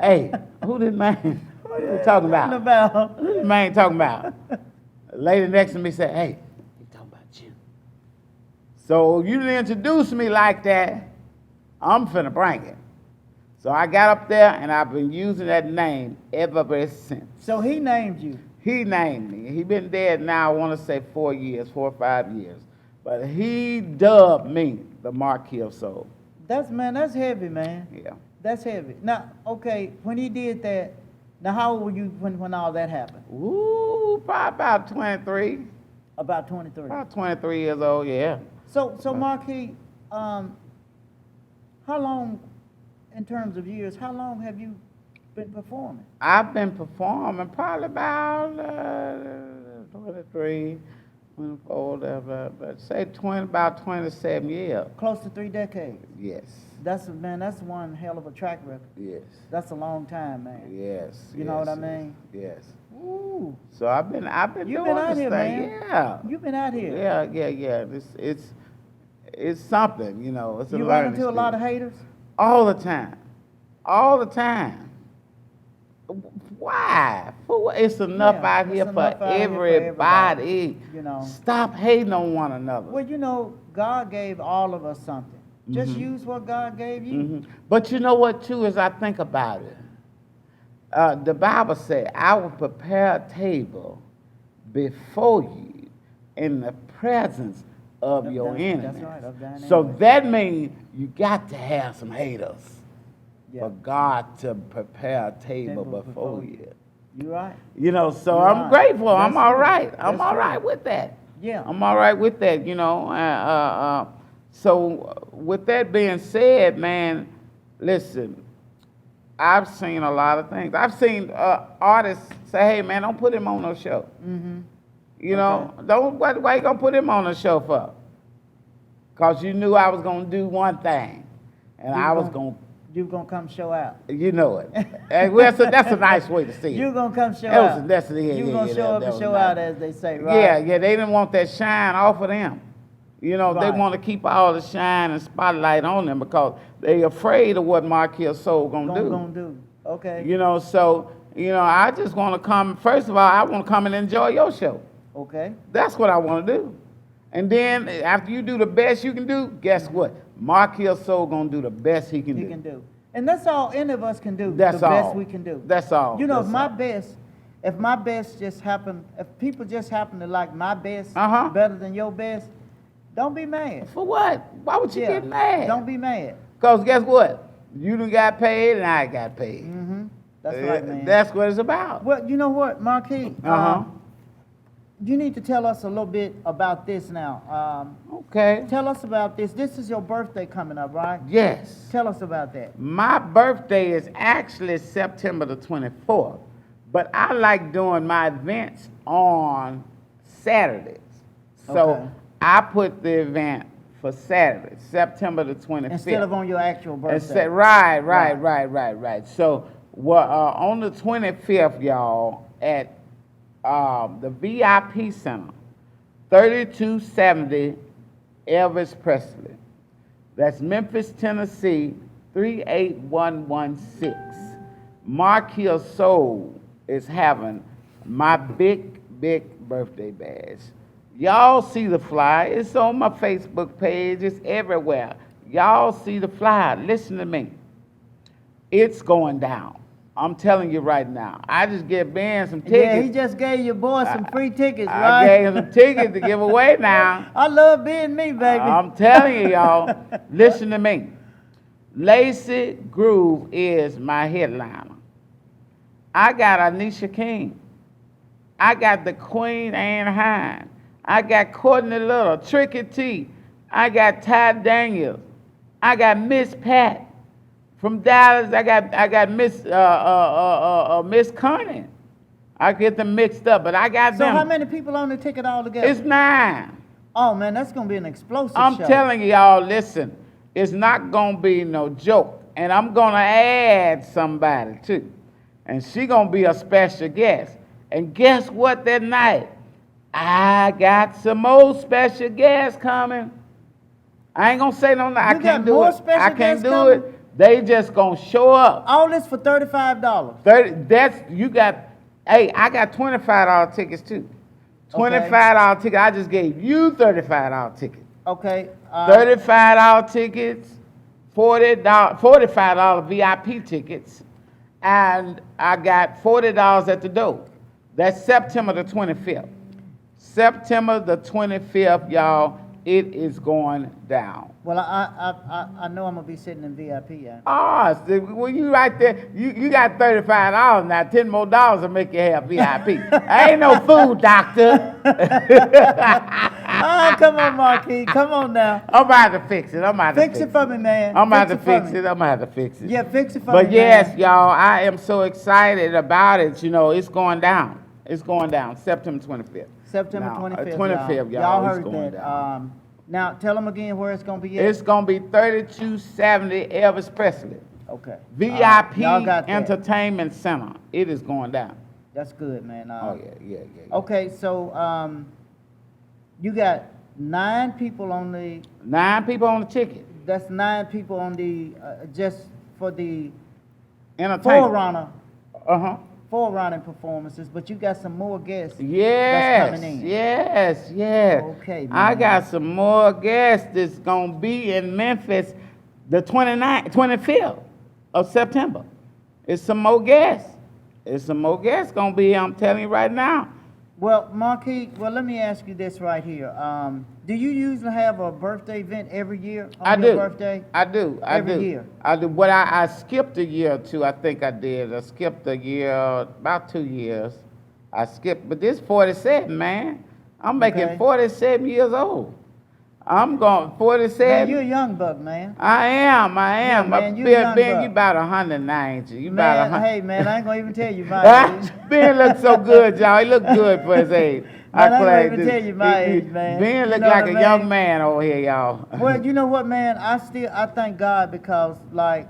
Hey, who this man? What are you talking Talking about? about. Who this man talking about? A lady next to me said, hey, he talking about you. So you didn't introduce me like that. I'm finna bring it. So I got up there and I've been using that name ever since. So he named you. He named me. He been dead now, I want to say 4 or 5 years. But he dubbed me the Mark Hill Soul. That's heavy, man. Yeah. That's heavy. Now, okay, when he did that, now how old were you when all that happened? Ooh, probably about 23. About 23. About 23 years old, yeah. So Marquis, how long, in terms of years, how long have you been performing? I've been performing probably about 23, 24, but say about 27 years. Close to 3 decades. Yes, That's one hell of a track record. yes, That's a long time, man. yes. You know what I yes, mean? Yes. Ooh, So I've been you doing been out this here, thing. man. Yeah. You've been out here. Yeah. It's something, you know. It's a You run learning into a lot of experience. haters. All the time. Why? It's enough Yeah, out it's here enough for out here for everybody. You know. Stop hating on one another. Well, you know, God gave all of us something. Just Mm-hmm. use what God gave you. Mhm. But you know what, too, as I think about it, the Bible said, I will prepare a table before you in the presence of your enemies. That's right, of thine So enemies. that means you got to have some haters Yeah. for God to prepare a table Table before before you. You right. You know, so You're I'm right. grateful. That's I'm all true. right. I'm That's all true. right with that. Yeah. I'm all right with that, you know. So with that being said, man, listen, I've seen a lot of things. I've seen artists say, hey, man, don't put him on no show. Mm-hmm. You know, why you gonna put him on the show for? Because you knew I was gonna do one thing, and I was gonna, You gonna come show out. you know it. And well, that's a nice way to see it. You gonna come show That was- out. that's- yeah, You yeah, gonna yeah, show up that and was show nice. out, as they say, right? Yeah, they didn't want that shine off of them. You know, they Right. want to keep all the shine and spotlight on them because they afraid of what Mark Hill Soul gonna do. Gonna do. Okay. You know, so, you know, I just want to come, first of all, I want to come and enjoy your show. Okay. That's what I want to do. And then after you do the best you can do, guess what? Mark Hill Soul gonna do the best he can He do. can do. And that's all any of us can do. That's the all. best we can do. That's all. You know, That's if my all. best, just happen, if people just happen to like my best Uh-huh. better than your best, don't be mad. For what? Why would you get mad? Don't be mad. Because guess what? You done got paid and I got paid. Mm-hmm. That's right, man. That's what it's about. Well, you know what, Marquis? Uh-huh. You need to tell us a little bit about this now. Okay. Tell us about this. This is your birthday coming up, right? Yes. Tell us about that. My birthday is actually September the 24th, but I like doing my events on Saturdays. So Okay. I put the event for Saturday, September the 25th. Instead of on your actual birthday. Right. So on the 25th, y'all, at the VIP Center, 3270 Elvis Presley. That's Memphis, Tennessee, 38116. Mark Hill Soul is having my big birthday bash. Y'all see the flyer. It's on my Facebook page. It's everywhere. Y'all see the flyer. Listen to me. It's going down. I'm telling you right now. I just gave Ben some tickets. Yeah, he just gave your boy some free tickets, I right? gave him some tickets to give away now. I love being me, baby. I'm telling you, y'all. Listen to me. Lacey Groove is my headliner. I got Anisha King. I got the Queen Anne Hine. I got Courtney Little, Tricky T. I got Ty Daniels. I got Miss Pat from Dallas. I got Miss Miss Connie. I get them mixed up, but I got So them. how many people on the ticket altogether? It's 9. Oh man, that's gonna be an explosive I'm show. telling y'all, listen, it's not gonna be no joke, and I'm gonna add somebody too, and she gonna be a special guest. And guess what? That night, I got some more special guests coming. I ain't gonna say no. I You can't got do more it. special I can't guests do coming? it. They just gonna show up. All this for $35. 30. That's you got. Hey, I got $25 tickets too. $25 ticket. I just gave you $35 ticket. Okay. $35 tickets, $45 VIP tickets, and I got $40 at the door. That's September the 25th. September the 25th, y'all. It is going down. Well, I know I'm gonna be sitting in VIP. Yeah. When you right there, you got $35 now. $10 more will make you have VIP. I ain't no food doctor. Oh, come on, Marquis. Come on now. I'm about to fix it. Fix it for me, man. I'm about to for fix me. it. I'm about to fix it. Yeah, fix it for me. But yes, man. y'all, I am so excited about it. You know, it's going down. It's going down. September 25th. September Now, 25th. 25th, y'all. Y'all It's heard going that. down. Now tell them again where it's gonna be at. It's going to be 3270 Elvis Presley. Okay. VIP Y'all got that. Entertainment Center. It is going down. That's good, man. Oh, yeah. Okay, so you got 9 people on the. 9 people on the ticket. That's 9 people on the just for the Entertainment. Forerunner performances, but you got some more guests that's Yes, coming in. yes. Okay, I man. got some more guests that's going to be in Memphis the 25th of September. It's some more guests. It's some more guests going to be here, I'm telling you right now. Well, Marquis, let me ask you this right here. Do you usually have a birthday event every year on your birthday? I do. Every year? I do. But I skipped a year or two, I think I did. I skipped a year, about 2 years. I skipped, but this 47, man. I'm making Okay. 47 years old. I'm going 47. Man, you're a young buck, man. I am. Yeah, man, you Ben, young Ben, buck. you about 100 now, ain't you? You about Man, 100. hey, man, I ain't gonna even tell you my age. Ben looks so good, y'all. He look good for his age. Man, I ain't gonna claim even this. tell you my age, man. Ben You look know like what a I young mean? man over here, y'all. Well, you know what, man? I thank God because, like,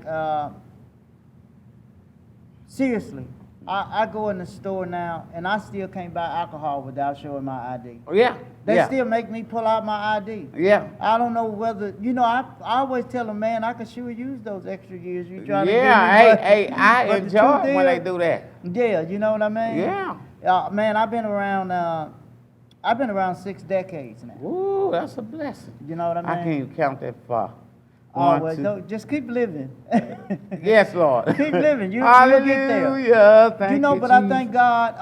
seriously, I go in the store now and I still can't buy alcohol without showing my ID. Yeah. They yeah. still make me pull out my ID. Yeah. I don't know whether, I always tell them, man, I could sure use those extra years you trying to give me. Yeah. but- I but the enjoy truth when they is- do that. Yeah, you know what I mean? Yeah. Man, I've been around 6 decades now. Ooh, that's a blessing. You know what I mean? I can't even count that far. Oh, One, well, two- no, just keep living. Yes, Lord. Keep living. You'll Hallelujah. get there. Thank you, But I Jesus. thank God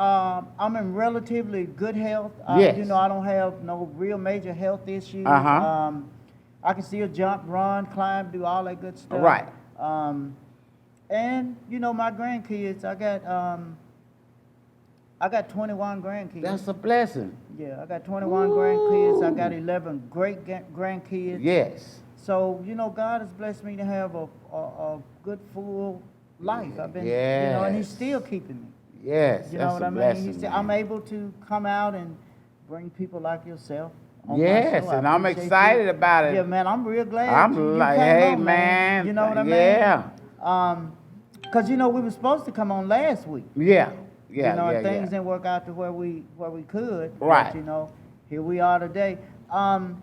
I'm in relatively good health. Yes. I don't have no real major health issues. Uh-huh. I can still jump, run, climb, do all that good stuff. Right. And, my grandkids, I got 21 grandkids. That's a blessing. Yeah, I got 21 grandkids. I got 11 great grandkids. Yes. So, God has blessed me to have a good, full life. I've been, and He's Yes. still keeping me. Yes. You know that's what a I mean? blessing, I'm man. able to come out and bring people like yourself on my Yes, show. I and I'm appreciate excited you. about it. Yeah, man, I'm real glad I'm you like, came hey, on, man. You know what I mean? Yeah. Because, we were supposed to come on last week. Yeah. And things didn't work out to where we could. Right. But, here we are today. On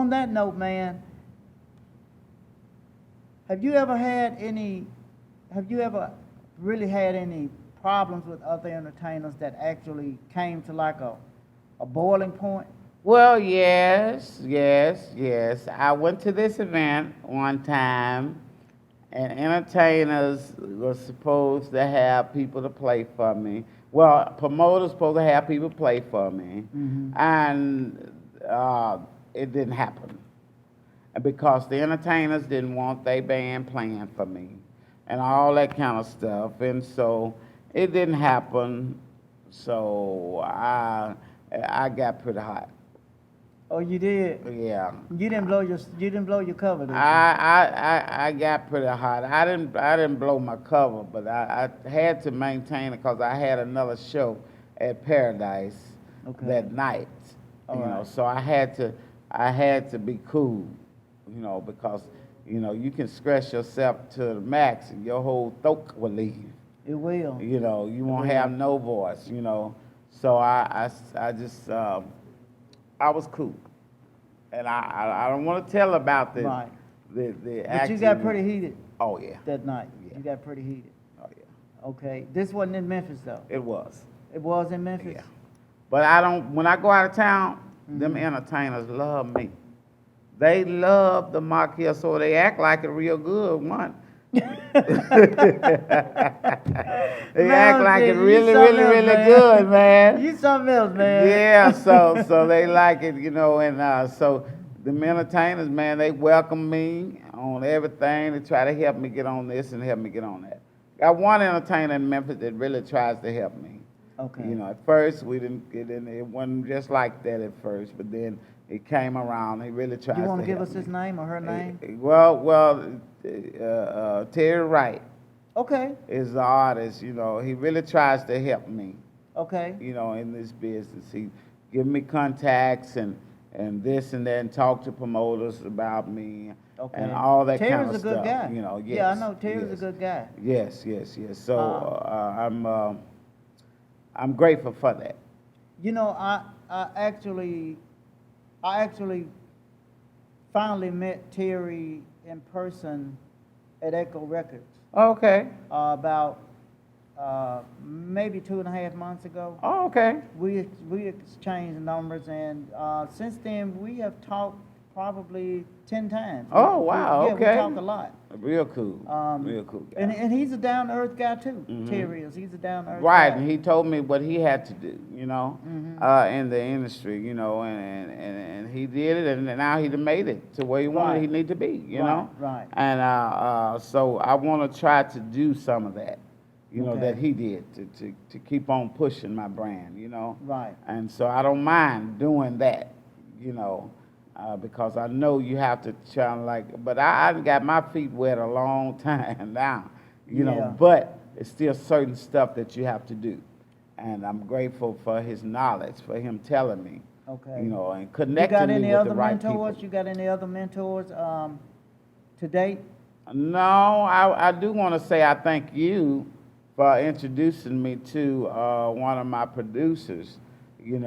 that note, man, have you ever really had any problems with other entertainers that actually came to like a boiling point? Well, yes, yes, yes. I went to this event one time, and entertainers were supposed to have people to play for me. Well, promoters supposed to have people play for me, and it didn't happen. And because the entertainers didn't want their band playing for me, and all that kind of stuff, and so it didn't happen. So I got pretty hot. Oh, you did. Yeah. You didn't blow your cover, did you? I got pretty hot. I didn't blow my cover, but I had to maintain it because I had another show at Paradise Okay. that night. All you know, right. so I had to be cool, because you can stress yourself to the max and your whole throat will leave. It will. You won't will. have no voice. So I just I was cool, and I don't want to tell about the Right. the But you got pretty heated Oh yeah, that night. Yeah. You got pretty heated. oh yeah, Okay. This wasn't in Memphis though. it was. It was in Memphis. Yeah, but I don't. When I go out of town, them Mm-hmm. entertainers love me. They love the Marquis, so they act like a real good one. They act Man, like see, it you really, something really, else, really man. good, man. You something else, man. Yeah, so they like it, and so the entertainers, man, they welcome me on everything. They try to help me get on this and help me get on that. Got one entertainer in Memphis that really tries to help me. Okay. At first we didn't get in. It wasn't just like that at first, but then it came around. He really tries to You help want to give me. us his name or her name? Terry Wright Okay. is the artist. He really tries to help me. Okay. In this business. He give me contacts and this and that, and talk to promoters about me Okay. and all that kind of Terry's a stuff. good guy. Yes, Yeah, I know Terry's a yes. good guy. Yes. So I'm grateful for that. I actually finally met Terry in person at Echo Records Okay. about maybe 2.5 months ago. Oh, okay. We exchanged numbers, and since then we have talked probably 10 times. Oh, wow, Yeah, okay. we talk a lot. Real cool. Um, Real cool guy. And he's a down to earth guy too. Mhm. Terry is. He's a down to earth Right, guy. and he told me what he had to do, Mhm. in the industry, and he did it, and now he done made it to where he wanted Right. he need to be, Right, right. And so I want to try to do some of that, Okay. that he did to keep on pushing my brand, Right. And so I don't mind doing that, because I know you have to try but I got my feet wet a long time now, Yeah. but it's still certain stuff that you have to do. And I'm grateful for his knowledge, for him telling me, Okay. and You got connecting me any with other the right mentors? people. You got any other mentors to date? No, I do want to say I thank you for introducing me to one of my producers. You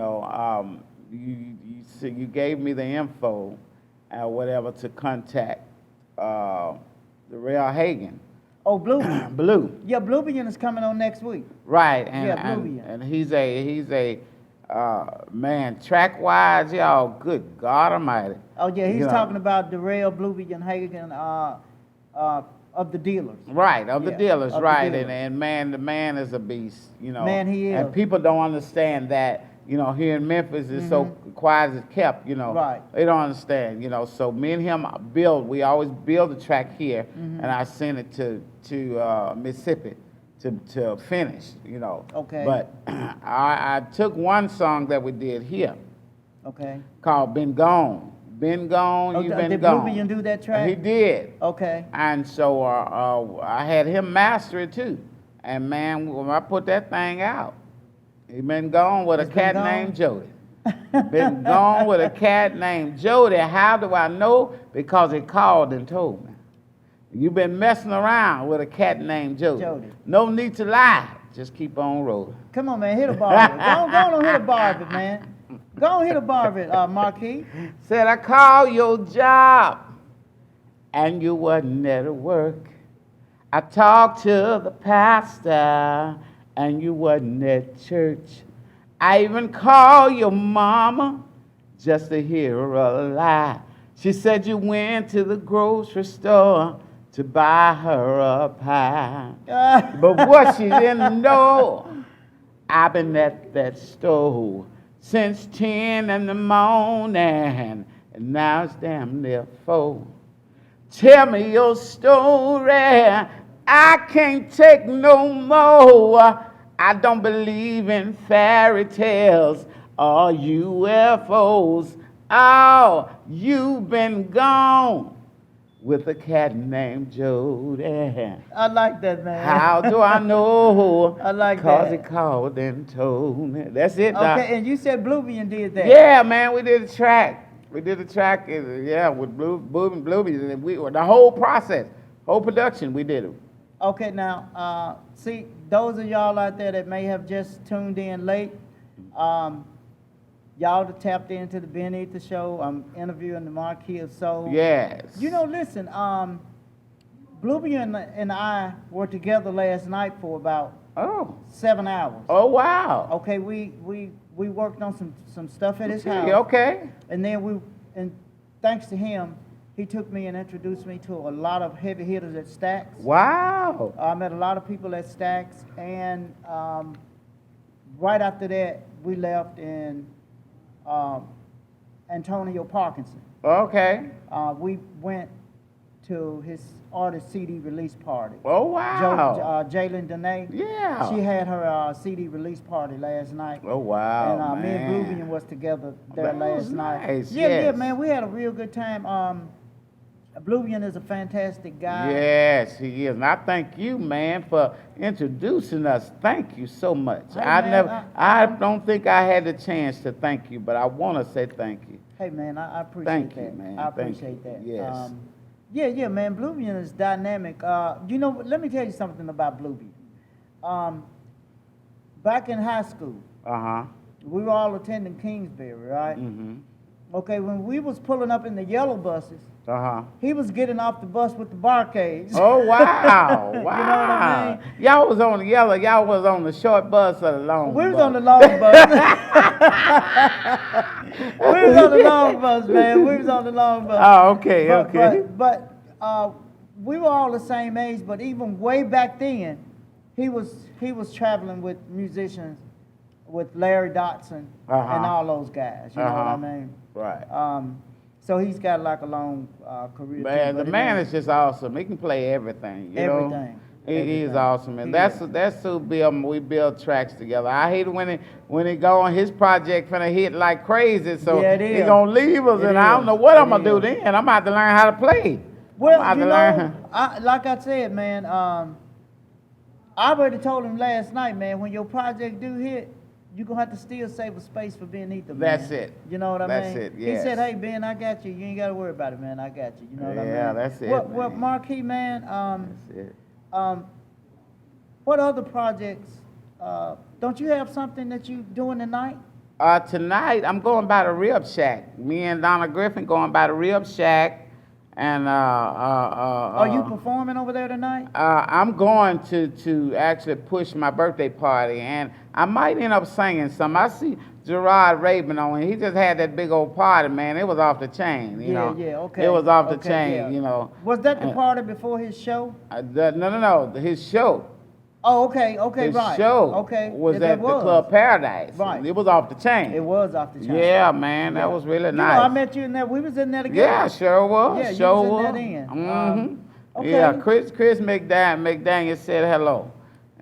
gave me the info or whatever to contact the Real Hagen. Oh, Bluebeam. Blue. Yeah, Bluebeam is coming on next week. Right, Yeah, and, Bluebeam. and he's a man, track wise, y'all, good God Almighty. Oh yeah, he's You know. talking about Darrell Bluebeam Hagen of the Dealers. Right, of the Yeah, dealers, of the right, dealers. and man, the man is a beast, Man, he And is. people don't understand that, here in Memphis it's so quiet as it's kept, Right. They don't understand, So me and him we always build a track here, and I send it to Mississippi to finish, Okay. But I took one song that we did here Okay. called "Been Gone." Been gone, Oh, you did been gone. Bluebeam do that track? He did. Okay. And so I had him master it too. And man, when I put that thing out, he been gone with It's a been cat gone? named Jody. Been gone with a cat named Jody. How do I know? Because he called and told me. You've been messing around with a cat named Jody. Jody. No need to lie. Just keep on rolling. Come on, man, hit a bar of it. Go on, hit a bar of it, man. Go on, hit a bar of it, Marquis. Said I called your job and you wasn't at work. I talked to the pastor and you wasn't at church. I even called your mama, just to hear her lie. She said you went to the grocery store to buy her a pie. But what she didn't know, I've been at that store since 10 in the morning, and now it's damn near 4. Tell me your story, I can't take no more. I don't believe in fairy tales or UFOs. Oh, you've been gone with a cat named Jody. I like that, man. How do I know? I like Cause that. he called and told me. That's it, Doc. Okay, and you said Bluebeam did that. Yeah, man, we did a track. We did a track, yeah, with Bluebeam. And the whole process, whole production, we did it. Okay, now, see, those of y'all out there that may have just tuned in late, y'all that tapped into the Beneath the Show, I'm interviewing the Marquis of Soul. Yes. You know, listen, Bluebeam and I were together last night for about Oh. 7 hours. Oh, wow. Okay, we worked on some stuff at his house. Okay. And then thanks to him, he took me and introduced me to a lot of heavy hitters at Stax. Wow. I met a lot of people at Stax, and right after that, we left in Antonio Parkinson. Okay. We went to his artist CD release party. Oh, wow. Jalen Dene. Yeah. She had her CD release party last night. Oh, wow, And me and man. Bluebeam was together there That was last night. nice, Yeah, yes. man, we had a real good time. Bluebeam is a fantastic guy. Yes, he is. And I thank you, man, for introducing us. Thank you so much. Hey, man, I don't think I had the chance to thank you, but I want to say thank you. Hey, man, I appreciate Thank that. you, man. I Thank appreciate you. that. Yes. Yeah, man, Bluebeam is dynamic. You know, let me tell you something about Bluebeam. Back in high school, Uh-huh. we were all attending Kingsbury, right? Mm-hmm. Okay, when we was pulling up in the yellow buses, Uh-huh. he was getting off the bus with the barcades. Oh, wow. Wow. You know what I mean? Y'all was on the yellow. Y'all was on the short bus or the long We bus? was on the long bus. We was on the long bus, man. We was on the long bus. Oh, okay, But- okay. But we were all the same age, but even way back then, he was traveling with musicians, with Larry Dotson Uh-huh. and all those guys. You know what I Uh-huh. mean? Right. So he's got like a long career. Man, too, the but man anyway. is just awesome. He can play everything. You know? Everything. He is Everything. awesome, and He that's who we build tracks together. I hate when he go on his project finna hit like crazy, so Yeah, it he is. gonna leave us, It and I don't is. know what I'm It gonna do is. then. I'm gonna have to learn how to play. Well, I'm you gonna have to know, learn. like I said, man, I already told him last night, man, when your project do hit, you're going to have to still save a space for Benita, man. That's it. You know what I That's mean? it, He yes. said, hey, Ben, I got you. You ain't got to worry about it, man. I got you. You know what I mean? Yeah, that's it, Well, man. Marquis, man, That's it. what other projects, don't you have something that you doing tonight? Tonight I'm going by the Rib Shack. Me and Donna Griffin going by the Rib Shack, and Are you performing over there tonight? I'm going to actually push my birthday party, and I might end up singing some. I see Gerard Rabin on, he just had that big old party, man. It was off the chain, you know. Yeah, okay. It was off the Okay, chain, yeah. you know. Was that the Uh, party before his show? No, his show. Oh, okay, His right. show Okay. was yeah, at that the Club Paradise. Right. It was off the chain. It was off the chain. Yeah, man, Yeah. that was really You nice. know, I met you in there. We was in there together. Yeah, sure was. Yeah, you sure was in was. that end. Okay. Yeah, Chris McDaniel said hello.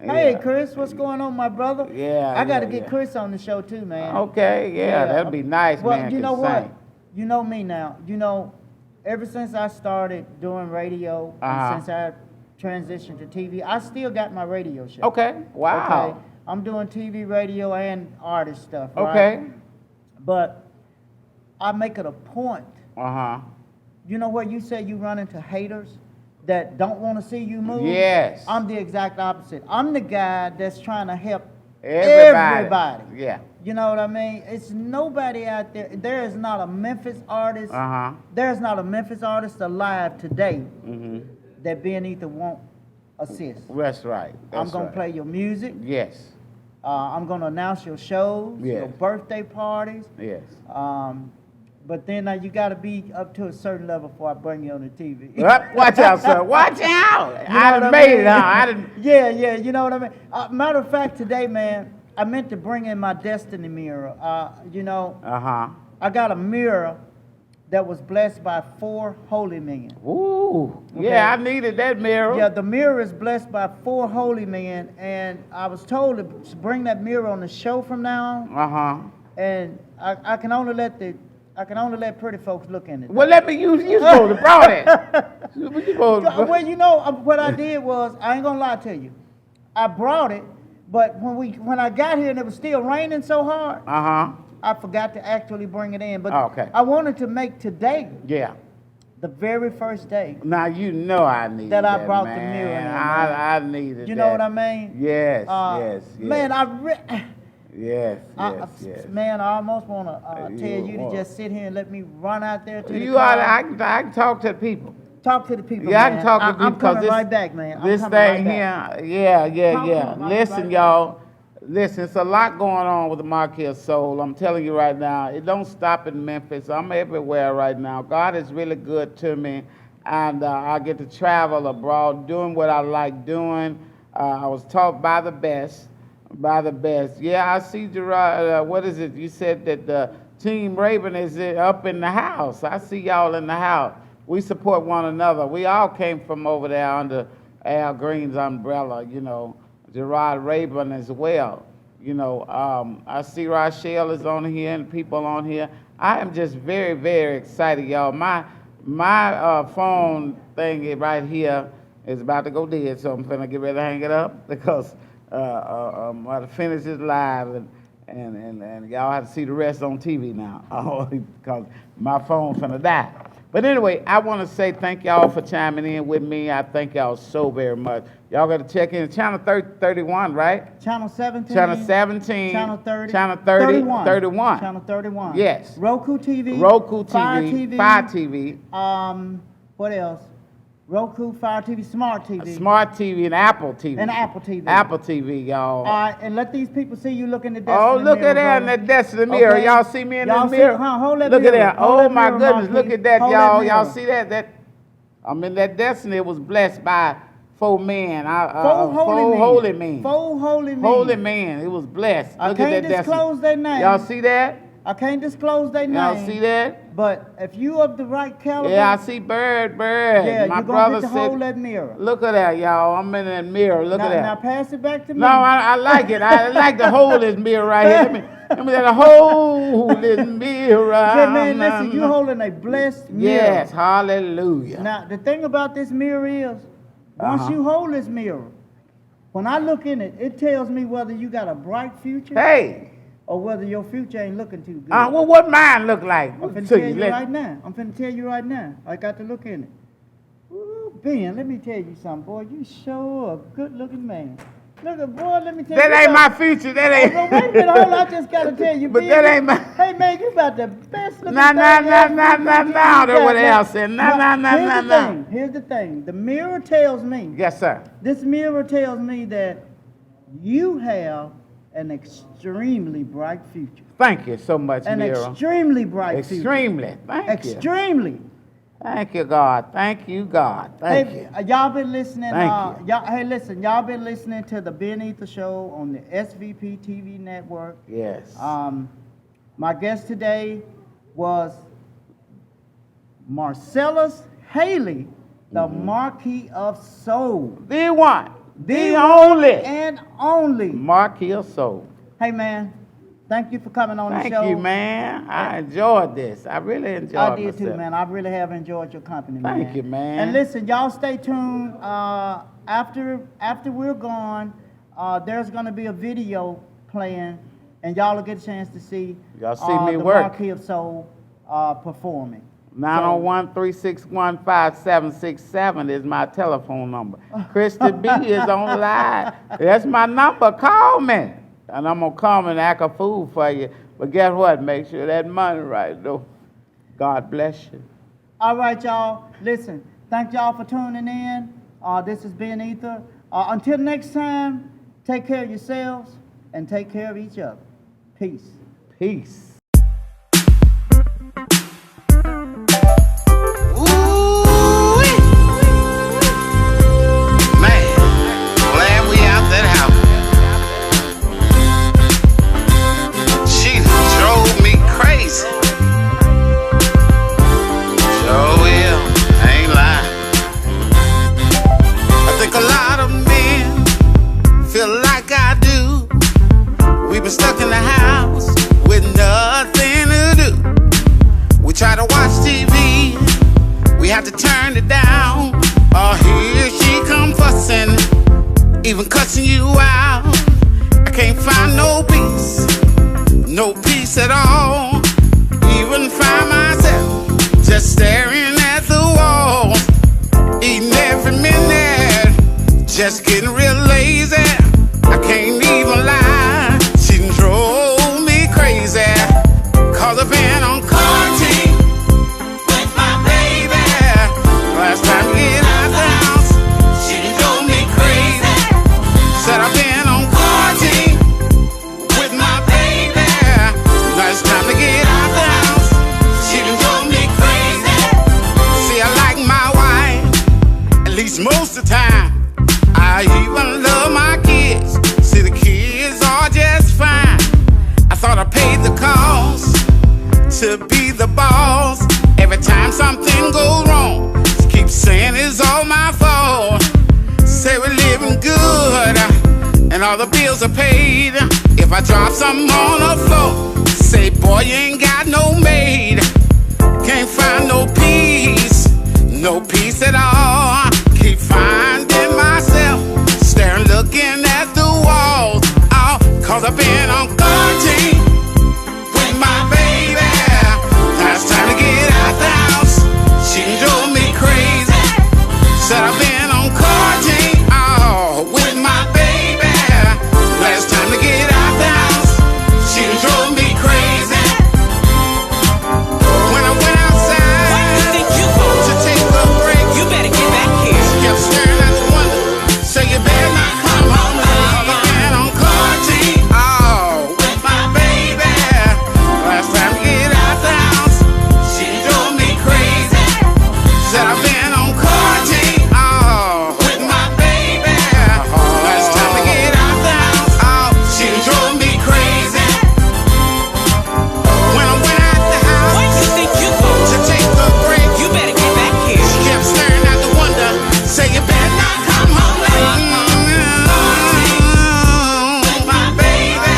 Hey, Yeah. Chris, what's going on, my brother? Yeah, I got to yeah, get yeah. Chris on the show too, man. Okay, yeah, that'd be nice, Well, man. you could know what? sing. You know me now. You know, ever since I started doing radio, Uh-huh. and since I transitioned to TV, I still got my radio show. Okay, wow. Okay? I'm doing TV, radio, and artist stuff. Right? Okay. But I make it a point. Uh-huh. You know what? You say you run into haters that don't want to see you move. Yes. I'm the exact opposite. I'm the guy that's trying to help Everybody. everybody. Yeah. You know what I mean? It's nobody out there. There is not a Memphis artist. Uh-huh. There's not a Memphis artist alive today Mm-hmm. that Benita won't assist. That's right. I'm That's gonna right. play your music. Yes. I'm gonna announce your shows, Yes. your birthday parties. Yes. But then you got to be up to a certain level before I bring you on the TV. Watch out, sir. Watch out. You know I what done I made mean? it, huh? I done. Yeah, you know what I mean? Matter of fact, today, man, I meant to bring in my destiny mirror. Uh-huh. I got a mirror that was blessed by 4 holy men. Ooh. Okay. Yeah, I needed that mirror. Yeah, the mirror is blessed by 4 holy men, and I was told to bring that mirror on the show from now on, Uh-huh. and I can only let pretty folks look in it. Well, let me use you supposed to brought it. You supposed to- Well, what I did was, I ain't gonna lie to you, I brought it, but when I got here and it was still raining so hard, Uh-huh. I forgot to actually bring it in. But Okay. I wanted to make today Yeah. the very first day. Now you know I needed That I brought the man. mirror in, man. I needed You that. know what I mean? Yes, Uh, yes. Man, Yes, man, I almost want to You tell you to want- just sit here and let me run out there to the You car. ought to, I can talk to the people. Talk to the people, Yeah, I man. can talk to people I'm coming this, right back, man. I'm This coming thing right back. here, yeah. Talk to 'em. I'll be Listen, right y'all. Listen, it's a lot going on with the Marquis of Soul. I'm telling you right now, it don't stop in Memphis. I'm everywhere right now. God is really good to me, and I get to travel abroad doing what I like doing. I was taught by the best. Yeah, I see Gerard. What is it? You said that Team Raven is up in the house. I see y'all in the house. We support one another. We all came from over there under Al Green's umbrella, Gerard Raven as well. I see Rochelle is on here and people on here. I am just very, very excited, y'all. My phone thing right here is about to go dead, so I'm finna get ready to hang it up because I'm about to finish this live and y'all have to see the rest on TV now because my phone finna die. But anyway, I want to say thank y'all for chiming in with me. I thank y'all so very much. Y'all got to check in channel 31, right? Channel 17. Channel 17. Channel 30. Channel 31. Channel 31. Yes. Roku TV. Roku Fire TV. TV. Fire TV. What else? Roku, Fire TV, Smart TV. Smart TV and Apple TV. And Apple TV. Apple TV, y'all. All right, and let these people see you look in the destiny Oh, look mirror, at that in brother. that destiny mirror. Okay. Y'all see me in Y'all the see- mirror? hold that Look at mirror. that. Hold Oh, that my mirror, goodness. Marquis. Look at that, Hold that y'all. mirror. Y'all see that? I'm in that destiny. It was blessed by 4 men. 4 holy men. 4 holy men. Holy man. It was blessed. I Look can't at that disclose destiny. their name. Y'all see that? I can't disclose their name. Y'all see that? But if you of the right caliber, Yeah, I see Bird. yeah, My you're brother gonna get to said, hold that mirror. look at that, y'all. I'm in that mirror. Look now, at that. now pass it back to me. No, I like it. I like to hold this mirror right here. Let me hold this mirror. Yeah, man, listen, you holding a blessed mirror. Yes, hallelujah. Now, the thing about this mirror is, once Uh-huh. you hold this mirror, when I look in it, it tells me whether you got a bright future Hey, or whether your future ain't looking too good. well, what mine look like? I'm finna to tell you Let- right now. I'm finna tell you right now. I got to look in it. Ooh, Ben, let me tell you something, boy. You sure a good-looking man. Look at, boy, let me tell you. That ain't about- my future. That Oh, ain't. no, wait a minute, hold on. I just got to tell you, But Ben, that ain't my- Hey, man, you about the best looking Nah, thing nah, ever. nah, nah, nah, nah. You That's what got Al that. said. Nah, nah, nah, Here's nah, the nah. thing. Here's the thing. The mirror tells me, Yes, sir. this mirror tells me that you have an extremely bright future. Thank you so much, An mirror. extremely bright future. Extremely. Thank you. Extremely. Thank you, God. Thank you, God. Thank Hey, you. y'all been listening. Thank you. Hey, listen, y'all been listening to the Ben Ether Show on the SVP TV network. Yes. My guest today was Marcellus Haley, the Mm-hmm. Marquis of Soul. The one. The one only. and only. Marquis of Soul. Hey, man, thank you for coming on the Thank show. you, man. I enjoyed this. I really enjoyed I did myself. too, man. I really have enjoyed your company, man. Thank you, man. And listen, y'all stay tuned. After we're gone, there's gonna be a video playing, and y'all will get a chance to see Y'all see me the work. Marquis of Soul performing. 901-361-5767 is my telephone number. Christy B is on live. That's my number. Call me. And I'm going to come and act a fool for you. But guess what? Make sure that money right, though. God bless you. All right, y'all. Listen, thank y'all for tuning in. This has been Ether. Until next time, take care of yourselves and take care of each other. Peace. Peace. been stuck in the house with nothing to do. We try to watch TV, we have to turn it down. Oh, here she come fussing, even cussing you out. I can't find no peace at all. Even find myself just staring at the wall, eating every minute, just getting real lazy. I can't even lie, she done drove me crazy. Cause I've been on quarantine with my baby. Last time we get out the house, she done drove me crazy. Said I've been on quarantine with my baby. Last time to get out the house, she done drove me crazy. See, I like my wife, at least most of the time. I even love my kids. See, the kids are just fine. I thought I paid the cost to be the boss. Every time something goes wrong, she keeps saying it's all my fault. Say we're living good and all the bills are paid. If I drop something on the floor, say, boy, you ain't got no maid. Can't find no peace at all. Keep finding myself staring, looking at the walls. Oh, cause I've been on quarantine with my baby. Now it's time to get out the house, she done drove me crazy. Said I've been on quarantine, oh, with my baby. Last time to get out the house, she done drove me crazy. When I went outside, What you think you going? to take a break, You better get back here. she kept staring out the window. Say you better not come home late. I've been on quarantine, oh, with my baby. Last time to get out the house, she done drove me crazy. Said I've been on quarantine, oh, with my baby. Last time to get out the house, oh, she done drove me crazy. When I went out the house What you think you going? to take a break, You better get back here. she kept staring out the window. Say you better not come home late. With my baby.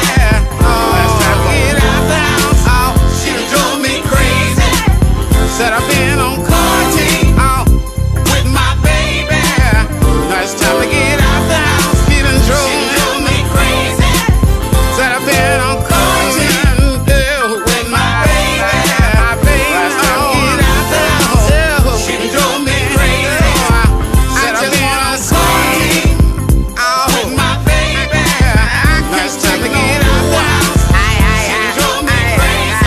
Last time to get out the house, oh, she done drove me crazy. Said I've been on quarantine, oh, with my baby. Now it's time to get out the house, she done drove me crazy. Said I've been on quarantine, with my baby. Last time to get out the house, she done drove me crazy. Said I've been on quarantine, oh, with my baby. Last time to get out the house, she done drove me crazy.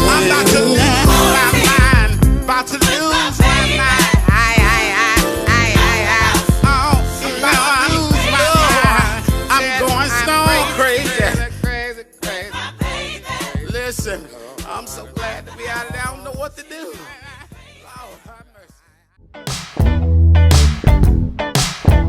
I'm about to lose my mind. About to lose my mind. Oh, about to lose my mind. I'm going stone crazy. Listen, I'm so glad to be out of there. I don't know what to do.